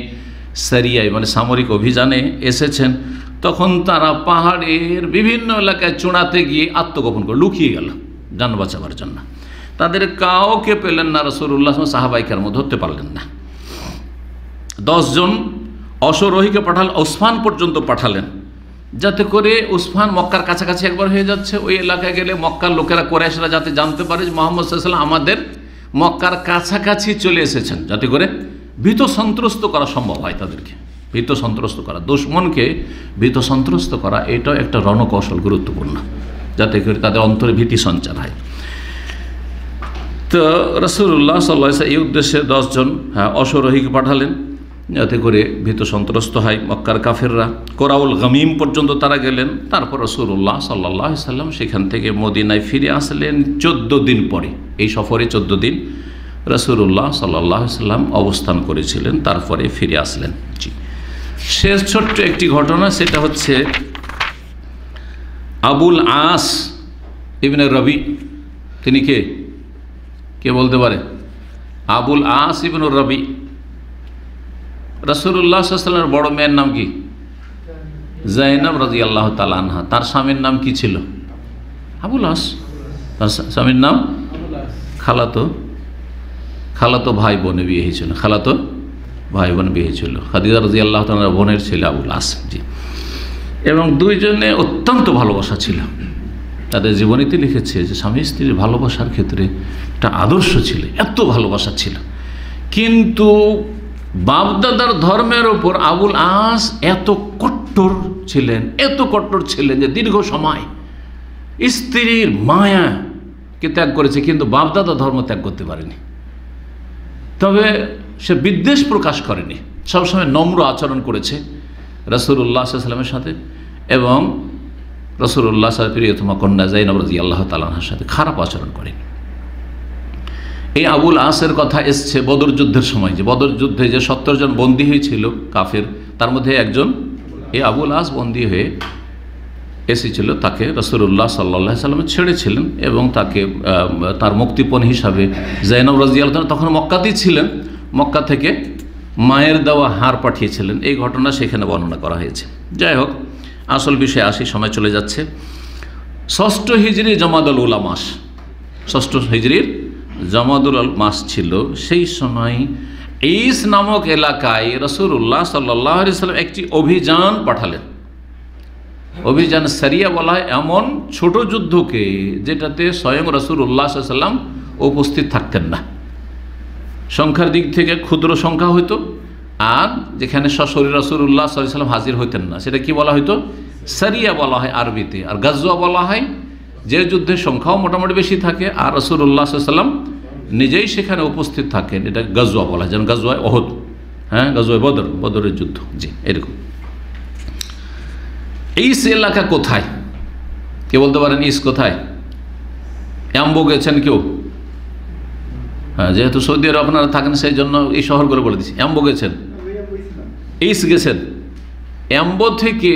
সারিয়ায় মানে সামরিক অভিযানে এসেছেন, তখন তারা পাহাড়ের বিভিন্ন এলাকায় চূড়াতে গিয়ে আত্মগোপন করে লুকিয়ে গেল জান বাঁচাবার জন্য। তাদের কাউকে পেলেন না, রাসূলুল্লাহ সাহাবায়ে কেরাম ধরতে পারলেন না। 10 জন অশ্বরোহীকে পাঠালেন, ওসমান পর্যন্ত পাঠালেন, যাতে করে ওসমান মক্কার কাছাকাছি একবার হয়ে যাচ্ছে, ওই এলাকায় গেলে মক্কার লোকেরা কুরাইশরা যাতে জানতে পারে যে মুহাম্মদ সাল্লাল্লাহু আলাইহি ওয়াসাল্লাম আমাদের মক্কার কাছাকাছি চলে এসেছেন, যাতে করে ভীত সন্ত্রস্ত করা সম্ভব হয়। তাদেরকে ভীত সন্ত্রস্ত করা, দুশমনকে ভীত সন্ত্রস্ত করা, এটাও একটা রণকৌশল গুরুত্বপূর্ণ, যাতে করে তাদের অন্তরে ভীতি সঞ্চার হয়। তো রাসূলুল্লাহ সাল্লাল্লাহু আলাইহি ওয়াসাল্লাম এই উদ্দেশ্যে 10 জন অশ্বরোহীকে পাঠালেন, যাতে করে ভীত সন্ত্রস্ত হয় মক্কার কাফেররা। কোরাউল গামিম পর্যন্ত তারা গেলেন। তারপর রাসূলুল্লাহ সাল্লাল্লাহু আলাইহি ওয়াসাল্লাম সেখান থেকে মদিনায় ফিরে আসলেন 14 দিন পরে। এই সফরে 14 দিন রাসূলুল্লাহ সাল্লাল্লাহু আলাইহি ওয়াসাল্লাম অবস্থান করেছিলেন, তারপরে ফিরে আসলেন। শেষ ছোট্ট একটি ঘটনা, সেটা হচ্ছে আবুল আস ইবনে রবি। তিনি কে বলতে পারে? আবুল আস ইবনে রবি। রাসূলুল্লাহ সাল্লাল্লাহু আলাইহি ওয়াসাল্লামের বড় মেয়ের নাম কি? যায়েনব রাদিয়াল্লাহু তাআলা আনহা। তার স্বামীর নাম কি ছিল? আবুল আস। তার স্বামীর নাম খালাতো ভাই বোনে বিয়ে হয়েছিল, খালাতো ভাই বোন বিয়ে হয়েছিল। খাদিজা রাদিয়াল্লাহু তাআলা বোনের ছেলে আবুল আস। জি। এবং দুইজনে অত্যন্ত ভালোবাসা ছিল। তাদের জীবনীতে লিখেছে যে স্বামী স্ত্রীর ভালোবাসার ক্ষেত্রে একটা আদর্শ ছিল, এত ভালোবাসা ছিল। কিন্তু বাপদাদার ধর্মের ওপর আবুল আস এত কট্টর ছিলেন যে দীর্ঘ সময় স্ত্রীর মায়াকে ত্যাগ করেছে, কিন্তু বাপদাদা ধর্ম ত্যাগ করতে পারেনি। তবে সে বিদ্বেষ প্রকাশ করেনি, সবসময় নম্র আচরণ করেছে রাসূলুল্লাহ সাল্লাল্লাহু আলাইহি ওয়াসাল্লামের সাথে এবং রাসূলুল্লাহ সাল্লাল্লাহু আলাইহি ওয়াসাল্লামের প্রিয়তমা কন্যা যায়েনব রাদিয়াল্লাহু তাআলা আনহার সাথে খারাপ আচরণ করেনি। এই আবুল আসের কথা এসছে বদর যুদ্ধের সময়, যে বদর যুদ্ধে যে 70 জন বন্দী হয়েছিল কাফের, তার মধ্যে একজন এই আবুল আস বন্দী হয়ে এসেছিল। তাকে রাসূলুল্লাহ সাল্লাল্লাহু আলাইহি ওয়াসাল্লাম ছেড়েছিলেন এবং তাকে তার মুক্তিপণ হিসাবে যায়েনব রাদিয়াল্লাহু তাআলা তখন মক্কাতেই ছিলেন, মক্কা থেকে মায়ের দেওয়া হার পাঠিয়েছিলেন। এই ঘটনা সেখানে বর্ণনা করা হয়েছে। যাই হোক, আসল বিষয়ে আসি, সময় চলে যাচ্ছে। 6ষ্ঠ হিজরি জমাদুল উলা মাস, 6ষ্ঠ হিজরির জমাদুল মাস ছিল। সেই সময় ঈস নামক এলাকায় রাসূলুল্লাহ সাল্লাল্লাহু আলাইহি ওয়াসাল্লাম একটি অভিযান পাঠালেন। অভিযান সারিয়া বলা হয় এমন ছোট যুদ্ধকে যেটাতে স্বয়ং রাসূলুল্লাহ সাল্লাল্লাহু আলাইহি ওয়াসাল্লাম উপস্থিত থাকতেন না। সংখ্যার দিক থেকে ক্ষুদ্র সংখ্যা হইতো, আর যেখানে সশরীরে রাসূলুল্লাহ সাল্লাল্লাহু আলাইহি ওয়াসাল্লাম হাজির হইতেন না, সেটা কি বলা হইতো? সারিয়া বলা হয় আরবিতে। আর গাজওয়া বলা হয় যে যুদ্ধের সংখ্যাও মোটামুটি বেশি থাকে আর রাসূলুল্লাহ সাল্লাল্লাহু আলাইহি ওয়াসাল্লাম নিজেই সেখানে উপস্থিত থাকেন, এটা গাজওয়া বলা হয়। যেমন গাজওয়া ওহদ, গাজওয়া বদরের যুদ্ধ। জি, এরকম। ঈস এলাকা কোথায়? কে বলতে পারেন ঈস কোথায়? অ্যাম্বো গেছেন কেউ? যেহেতু সৌদি আরব আপনারা থাকেন সেই জন্য এই শহরগুলো বলে দিচ্ছি। অ্যাম্বো গেছেন, ঈস গেছেন। অ্যাম্বো থেকে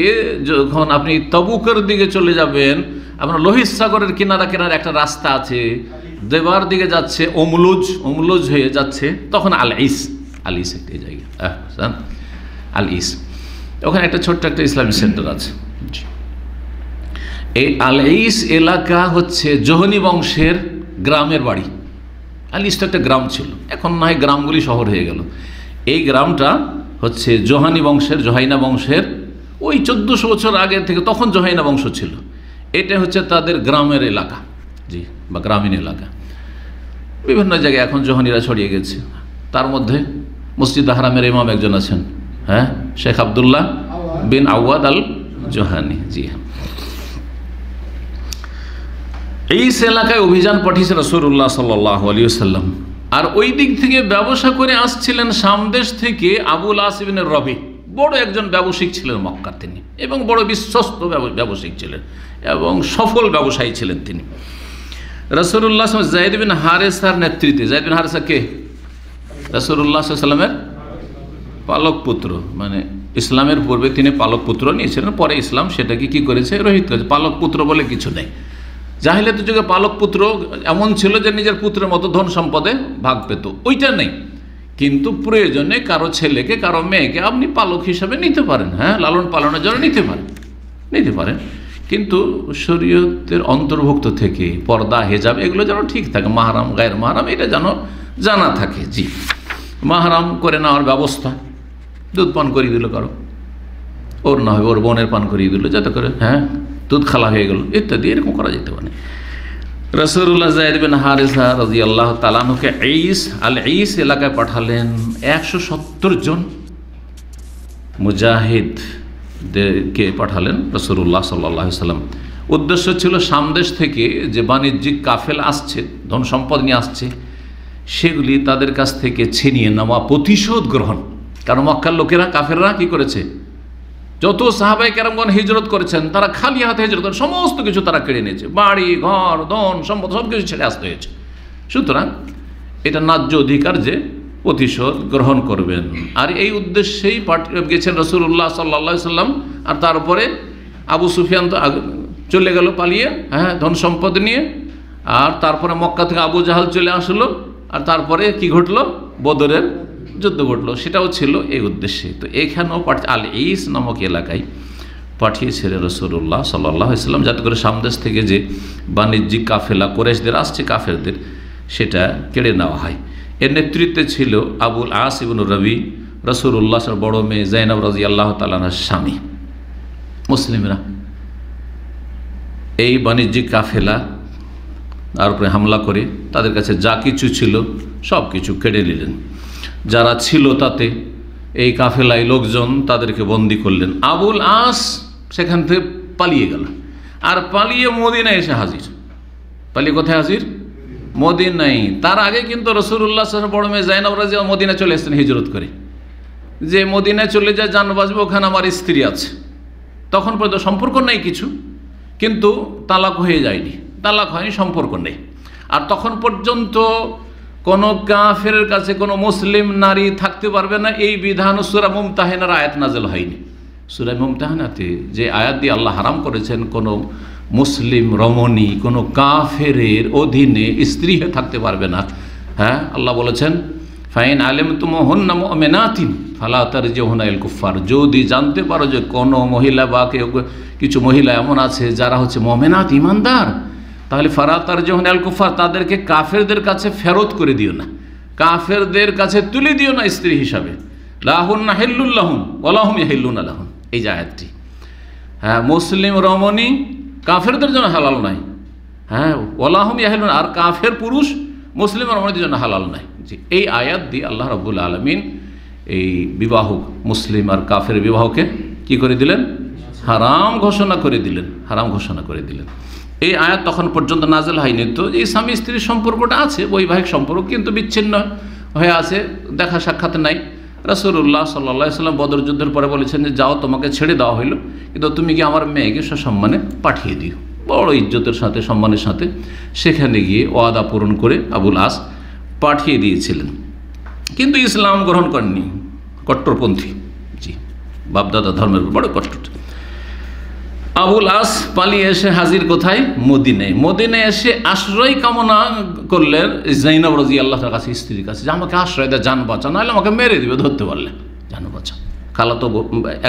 যখন আপনি তাবুকের দিকে চলে যাবেন, আপনার লোহিত সাগরের কিনারা একটা রাস্তা আছে, দেবার দিকে যাচ্ছে, ওমলুজ হয়ে যাচ্ছে, তখন আল ইস একটি জায়গা, আল ইস। ওখানে একটা ছোট্ট একটা ইসলামিক সেন্টার আছে। এই আল ইস এলাকা হচ্ছে জোহনী বংশের গ্রামের বাড়ি। আল ইস তো একটা গ্রাম ছিল, এখন না হয় গ্রামগুলি শহর হয়ে গেল। এই গ্রামটা হচ্ছে জোহাইনা বংশের ওই 1400 বছর আগে থেকে, তখন জোহাইনা বংশ ছিল। এটা হচ্ছে তাদের গ্রামের এলাকা, জি, বা গ্রামীণ এলাকা। বিভিন্ন জায়গায় এখন জোহানিরা ছড়িয়ে গেছে। তার মধ্যে মসজিদ হারামের ইমাম একজন আছেন, শেখ আব্দুল্লাহ বিন আওয়াদ আল জোহানি। জি হ্যাঁ, এই এলাকায় অভিযান পাঠিয়েছে রাসূলুল্লাহ সাল্লাল্লাহু আলাইহি ওয়াসাল্লাম। আর ওই দিক থেকে ব্যবসা করে আসছিলেন সামদেশ থেকে আবুল আস ইবনে রবি। বড় একজন ব্যবসায়িক ছিলেন মক্কার তিনি, এবং বড় বিশ্বস্ত ব্যবসায়িক ছিলেন এবং সফল ব্যবসায়ী ছিলেন তিনি। রাসূলুল্লাহ যায়েদ বিন হারেসার নেতৃত্বে, যায়েদ বিন হারেসা কে? রাসূলুল্লাহ সাল্লাল্লাহু আলাইহি ওয়াসাল্লামের পালক পুত্র, মানে ইসলামের পূর্বে তিনি পালক পুত্র নিয়েছিলেন, পরে ইসলাম সেটাকে কি করেছে, রহিত করেছে। পালক পুত্র বলে কিছু নেই। জাহিলিয়াতের যুগে পালক পুত্র এমন ছিল যে নিজের পুত্রের মতো ধন সম্পদে ভাগ পেত, ওইটা নেই। কিন্তু প্রয়োজনে কারো ছেলেকে, কারো মেয়েকে আপনি পালক হিসাবে নিতে পারেন, হ্যাঁ, লালন পালনের জন্য নিতে পারেন, কিন্তু শরীয়তের অন্তর্ভুক্ত থেকে পর্দা, হেজাব এগুলো যেন ঠিক থাকে, মাহরাম গায়ের মাহরাম এটা যেন জানা থাকে। জি, মাহরাম করে নেওয়ার ব্যবস্থা, দুধ পান করিয়ে দিল কারো, ওর না হবে ওর বোনের পান করিয়ে দিল, যাতে করে হ্যাঁ দুধ খালা হয়ে গেল, ইত্যাদি, এরকম করা যেতে পারে। রাসূলুল্লাহ যায়েদ বিন হারেসা রাদিয়াল্লাহু তাআলা আনহুকে ঈস এলাকায় পাঠালেন। 170 জন মুজাহিদদেরকে পাঠালেন রাসূলুল্লাহ সাল্লাল্লাহু আলাইহি ওয়াসাল্লাম। উদ্দেশ্য ছিল সামদেশ থেকে যে বাণিজ্যিক কাফেলা আসছে, ধন সম্পদ নিয়ে আসছে, সেগুলি তাদের কাছ থেকে ছিনিয়ে নেওয়া, প্রতিশোধ গ্রহণ। কারণ মক্কার লোকেরা, কাফেররা কি করেছে, যত সাহাবায়ে কেরামগণ হিজরত করেছেন তারা খালি হাতে হিজরত করে, সমস্ত কিছু তারা কেড়ে নিয়েছে, বাড়ি ঘর ধন সম্পদ সব কিছু ছেড়ে আসতে হয়েছে। সুতরাং এটা ন্যায্য অধিকার যে প্রতিশোধ গ্রহণ করবেন, আর এই উদ্দেশ্যেই গেছেন রাসূলুল্লাহ সাল্লাল্লাহু আলাইহি ওয়াসাল্লাম। আর তারপরে আবু সুফিয়ান তো চলে গেল পালিয়ে, হ্যাঁ, ধন সম্পদ নিয়ে। আর তারপরে মক্কা থেকে আবু জাহাল চলে আসলো, আর তারপরে কি ঘটলো, বদরের যুদ্ধ ঘটলো, সেটাও ছিল এই উদ্দেশ্যে। তো এখানেও আল ঈস নামক এলাকায় পাঠিয়েছিলেন রাসূলুল্লাহ সাল্লাল্লাহু আলাইহি ওয়াসাল্লাম, যাতে করে সামদেশ থেকে যে বাণিজ্যিক কাফেলা কুরাইশদের আসছে, কাফেরদের, সেটা কেড়ে নেওয়া হয়। এর নেতৃত্বে ছিল আবুল আস ইবনে রবি, রাসূলুল্লাহর বড় মেয়ে যায়েনব রাদিয়াল্লাহু তাআলা আনহার স্বামী। মুসলিমরা এই বাণিজ্যিক কাফেলা তার উপরে হামলা করে তাদের কাছে যা কিছু ছিল সব কিছু কেড়ে নিলেন। যারা ছিল তাতে এই কাফেলায় লোকজন, তাদেরকে বন্দী করলেন। আবুল আস সেখান থেকে পালিয়ে গেল, আর পালিয়ে মদিনায় এসে হাজির। পালিয়ে কোথায় হাজির? মদিনায়। তার আগে কিন্তু রাসূলুল্লাহ সাল্লাল্লাহু আলাইহি ওয়াসাল্লাম বড় মেয়ে যায়েনব রাদিয়াল্লাহু মদিনা চলে এসেছেন হিজরত করে, যে মদিনায় চলে যায় জান বাঁচবে, ওখানে আমার স্ত্রী আছে। তখন পর্যন্ত সম্পর্ক নেই কিছু, কিন্তু তালাক হয়ে যায়নি, তালাক হয়নি, সম্পর্ক নেই। আর তখন পর্যন্ত কোনো কাফেরের কাছে কোনো মুসলিম নারী থাকতে পারবে না, এই বিধান সূরা মুমতাহিনার আয়াত নাযিল হয়নি। সূরা মুমতাহিনাতে যে আয়াত দিয়ে আল্লাহ হারাম করেছেন কোনো মুসলিম রমণী কোনো কাফেরের অধীনে স্ত্রী হয়ে থাকতে পারবে না, হ্যাঁ, আল্লাহ বলেছেন ফাইন আলিমতুমুহুন্না মুমিনাতিন ফালা তারজিউহুন্না ইলাল কুফার, যদি জানতে পারো যে কোনো মহিলা বা কিছু মহিলা এমন আছে যারা হচ্ছে মুমিনাত, ইমানদার, তাহলে ফালা তারজিউহুন্না ইলাল কুফার, তাদেরকে কাফেরদের কাছে ফেরত করে দিও না, কাফেরদের কাছে তুলে দিও না স্ত্রী হিসাবে। লাহুন্না হিল্লুল লাহুম ওয়া লাহুম ইয়াহিল্লুনা লাহুন, এই যে আয়াতটি, হ্যাঁ, মুসলিম রমণী কাফেরদের জন্য হালাল নাই, হ্যাঁ, ওয়া লাহুম ইয়াহিল্লুন, আর কাফের পুরুষ মুসলিম রমণীদের জন্য হালাল নাই। জি, এই আয়াত দিয়ে আল্লাহ রাব্বুল আলামিন এই বিবাহ, মুসলিম আর কাফের বিবাহকে কি করে দিলেন? হারাম ঘোষণা করে দিলেন, হারাম ঘোষণা করে দিলেন। এই আয়াত তখন পর্যন্ত নাযিল হয়নি। তো এই স্বামী স্ত্রীর সম্পর্কটা আছে, বৈবাহিক সম্পর্ক, কিন্তু বিচ্ছিন্ন হয়ে আছে, দেখা সাক্ষাৎ নাই। রাসূলুল্লাহ সাল্লাল্লাহু আলাইহি ওয়াসাল্লাম বদর যুদ্ধের পরে বলেছেন যে যাও, তোমাকে ছেড়ে দেওয়া হইল, কিন্তু তুমি কি আমার মেয়েকে সসম্মানে পাঠিয়ে দিও, বড় ইজ্জতের সাথে, সম্মানের সাথে। সেখানে গিয়ে ওয়াদা পূরণ করে আবুল আস পাঠিয়ে দিয়েছিলেন, কিন্তু ইসলাম গ্রহণ করেননি, কট্টরপন্থী। জি, বাপদাদা ধর্মের বড় কট্টর। আবুল আস পালিয়ে এসে হাজির কোথায়? মদিনায়। মদিনায় এসে আশ্রয় কামনা করলেন যায়েনব রাদিয়াল্লাহু কাছে, স্ত্রীর কাছে, যে আমাকে আশ্রয় দেয়, জান বাঁচা, নাহলে আমাকে মেরে দিবে ধরতে পারলে, জান বাঁচা। খালাতো,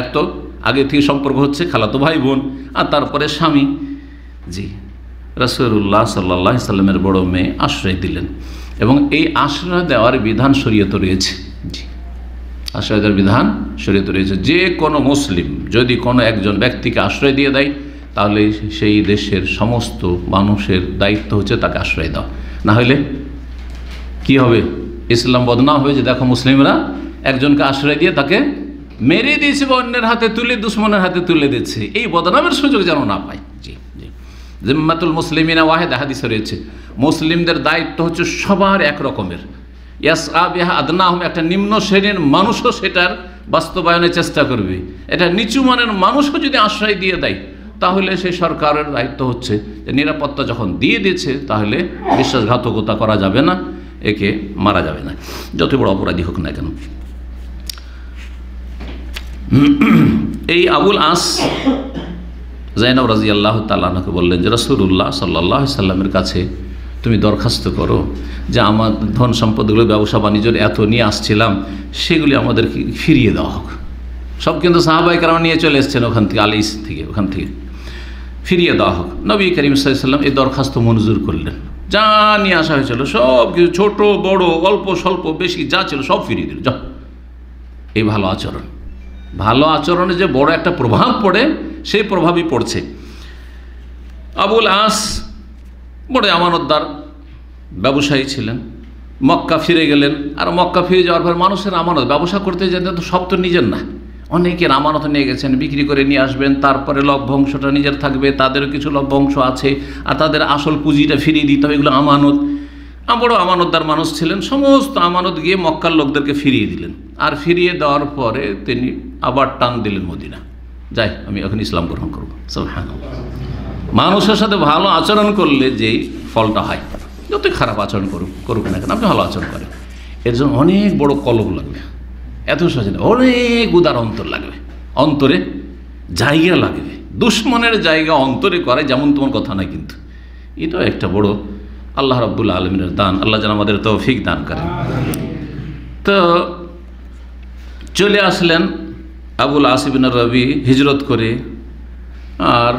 এক তো আগে থেকে সম্পর্ক হচ্ছে, খালাতো ভাই বোন, আর তারপরে স্বামী। জি, রাসূলুল্লাহ সাল্লাল্লাহু আলাইহি ওয়াসাল্লামের বড় মেয়ে আশ্রয় দিলেন, এবং এই আশ্রয় দেওয়ার বিধান শরীয়তে রয়েছে। জি, আশ্রয় দেওয়ার বিধান শরীয়তে রয়েছে। যে কোনো মুসলিম যদি কোনো একজন ব্যক্তিকে আশ্রয় দিয়ে দেয়, তাহলে সেই দেশের সমস্ত মানুষের দায়িত্ব হচ্ছে তাকে আশ্রয় দেওয়া, না হলে কি হবে? ইসলাম বদনাম হবে যে দেখো মুসলিমরা একজনকে আশ্রয় দিয়ে তাকে মেরে দিয়েছে বা অন্যের হাতে তুলে, দুশ্মনের হাতে তুলে দিচ্ছে, এই বদনামের সুযোগ যেন না পায়। জি জি, জিম্মাতুল মুসলিমিনা ওয়াহিদা, হাদিসে রয়েছে মুসলিমদের দায়িত্ব হচ্ছে সবার এক রকমের, ইয়াসআ বিহা আদনাহুম, একটা নিম্ন শ্রেণীর মানুষও সেটার বাস্তবায়নের চেষ্টা করবে। এটা নিচু মানের মানুষও যদি আশ্রয় দিয়ে দেয়, তাহলে সেই সরকারের দায়িত্ব হচ্ছে যে নিরাপত্তা যখন দিয়ে দিয়েছে, তাহলে বিশ্বাসঘাতকতা করা যাবে না, একে মারা যাবে না, যত বড় অপরাধী হোক না কেন। এই আবুল আস জাইনব রাদিয়াল্লাহু তাআলা আনহাকে বললেন যে রাসূলুল্লাহ সাল্লাল্লাহু আলাইহি সাল্লামের কাছে তুমি দরখাস্ত করো যে আমার ধন সম্পদগুলো, ব্যবসা বাণিজ্যের এত নিয়ে আসছিলাম, সেগুলি আমাদেরকে ফিরিয়ে দেওয়া হোক। সব কিন্তু সাহাবায়ে কেরাম নিয়ে চলে এসেছেন ওখান থেকে, আলিস থেকে, ওখান থেকে ফিরিয়ে দেওয়া হোক। নবী করিম সাল্লাল্লাহু আলাইহি সাল্লাম এই দরখাস্ত মঞ্জুর করলেন। যা নিয়ে আসা হয়েছিল সব কিছু, ছোট বড়, অল্প স্বল্প বেশি যা ছিল সব ফিরিয়ে দিল। যা, এই ভালো আচরণ। ভালো আচরণে যে বড় একটা প্রভাব পড়ে, সেই প্রভাবই পড়ছে। আবুল আস বড় আমানতদার ব্যবসায়ী ছিলেন। মক্কা ফিরে গেলেন, আর মক্কা ফিরে যাওয়ার পর মানুষের আমানত, ব্যবসা করতে যেতেন তো সব তো নিজের না, অনেকের আমানত নিয়ে গেছেন, বিক্রি করে নিয়ে আসবেন, তারপরে লভ্যাংশটা নিজের থাকবে, তাদেরও কিছু লভ্যাংশ আছে, আর তাদের আসল পুঁজিটা ফিরিয়ে দিতে হবে, এগুলো আমানত। বড় আমানতদার মানুষ ছিলেন। সমস্ত আমানত গিয়ে মক্কার লোকদেরকে ফিরিয়ে দিলেন, আর ফিরিয়ে দেওয়ার পরে তিনি আবার টান দিলেন মদিনা, যাই আমি এখন ইসলাম গ্রহণ করবো। সুবহানাল্লাহ। মানুষের সাথে ভালো আচরণ করলে যেই ফলটা হয়, যতই খারাপ আচরণ করুক না কেন, আপনি ভালো আচরণ করেন, এর জন্য অনেক বড় কলব লাগবে, এত সহজে না, অনেক উদার অন্তর লাগবে, অন্তরে জায়গা লাগবে। দুশ্মনের জায়গা অন্তরে করে যেমন তোমার কথা নাই, কিন্তু এটাও একটা বড় আল্লাহ রাব্বুল আলামিনের দান। আল্লাহ যেন আমাদের তৌফিক দান করেন। তো চলে আসলেন আবুল আস ইবনে রবি হিজরত করে, আর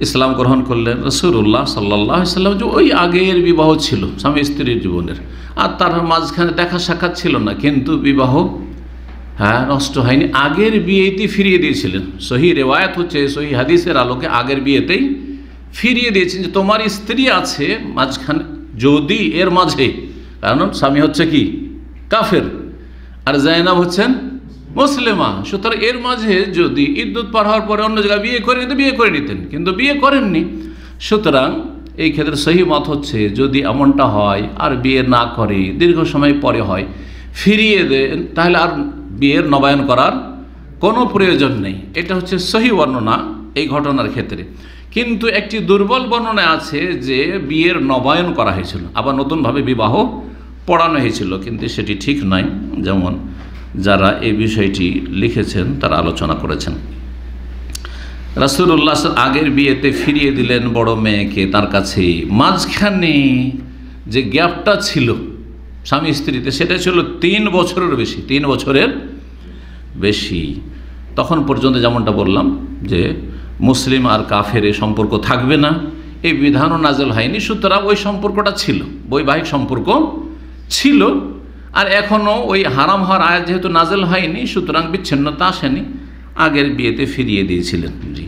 ইসলাম গ্রহণ করলেন। রাসূলুল্লাহ সাল্লাল্লাহু আলাইহি সাল্লাম যে ওই আগের বিবাহ ছিল স্বামী স্ত্রীর জীবনের, আর তার মাঝখানে দেখা সাক্ষাৎ ছিল না, কিন্তু বিবাহ নষ্ট হয়নি। আগের বিয়েতেই ফিরিয়ে দিয়েছিলেন। সহি রেওয়ায়াত হচ্ছে, সহি হাদিসের আলোকে আগের বিয়েতেই ফিরিয়ে দিয়েছেন যে তোমার স্ত্রী আছে মাঝখানে, যদি এর মাঝে, কারণ স্বামী হচ্ছে কি কাফের আর জাইনাব হচ্ছেন মুসলিমা, সুতরাং এর মাঝে যদি ইদ্যুৎ পার হওয়ার পরে অন্য জায়গায় বিয়ে করে নিতেন, বিয়ে করে নিতেন, কিন্তু বিয়ে করেননি। সুতরাং এই ক্ষেত্রে সহি মত হচ্ছে যদি এমনটা হয় আর বিয়ে না করে, দীর্ঘ সময় পরে হয়, ফিরিয়ে দেন, তাহলে আর বিয়ের নবায়ন করার কোনো প্রয়োজন নেই। এটা হচ্ছে সহি বর্ণনা এই ঘটনার ক্ষেত্রে। কিন্তু একটি দুর্বল বর্ণনা আছে যে বিয়ের নবায়ন করা হয়েছিল, আবার নতুনভাবে বিবাহ পড়ানো হয়েছিল, কিন্তু সেটি ঠিক নয়। যেমন যারা এই বিষয়টি লিখেছেন তারা আলোচনা করেছেন। রাসূলুল্লাহ আগের বিয়েতে ফিরিয়ে দিলেন বড় মেয়েকে তার কাছে। মাঝখানে যে গ্যাপটা ছিল স্বামী স্ত্রীতে, সেটা ছিল 3 বছরের বেশি, 3 বছরের বেশি। তখন পর্যন্ত যেমনটা বললাম যে মুসলিম আর কাফের সম্পর্ক থাকবে না, এই বিধানও নাজেল হয়নি। সুতরাং ওই সম্পর্কটা ছিল, বৈবাহিক সম্পর্ক ছিল, আর এখনও ওই হারাম হওয়ার আয়াত যেহেতু নাজেল হয়নি, সুতরাং বিচ্ছিন্নতা আসেনি, আগের বিয়েতে ফিরিয়ে দিয়েছিলেন। জি,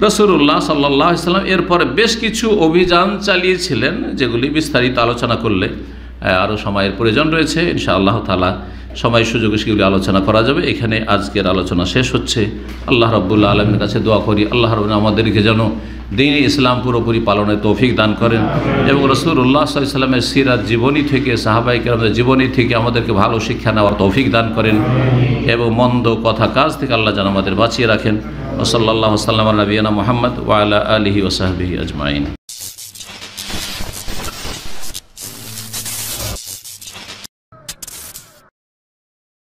রাসূলুল্লাহ সাল্লাল্লাহু আলাইহি সাল্লাম এরপরে বেশ কিছু অভিযান চালিয়েছিলেন, যেগুলি বিস্তারিত আলোচনা করলে আরও সময়ের প্রয়োজন রয়েছে। ইনশাআল্লাহ তাআলা সময় সুযোগে সেগুলি আলোচনা করা যাবে। এখানে আজকের আলোচনা শেষ হচ্ছে। আল্লাহ রাব্বুল আলামিনের কাছে দোয়া করি আল্লাহ রাব্বুল আমাদেরকে যেন দ্বীন ইসলাম পুরোপুরি পালনের তৌফিক দান করেন, এবং রাসূলুল্লাহ সাল্লাল্লাহু আলাইহি সাল্লামের সিরাত জীবনী থেকে, সাহাবায়ে কেরামের জীবনী থেকে আমাদেরকে ভালো শিক্ষা নেওয়ার তৌফিক দান করেন, এবং মন্দ কথা কাজ থেকে আল্লাহ যেন আমাদের বাঁচিয়ে রাখেন। ওয়া সাল্লাল্লাহু ওয়া সাল্লামা আলা নবিয়িনা মুহাম্মদ ওয়া আলা আলিহি ওয়া সাহবিহি আজমাইন।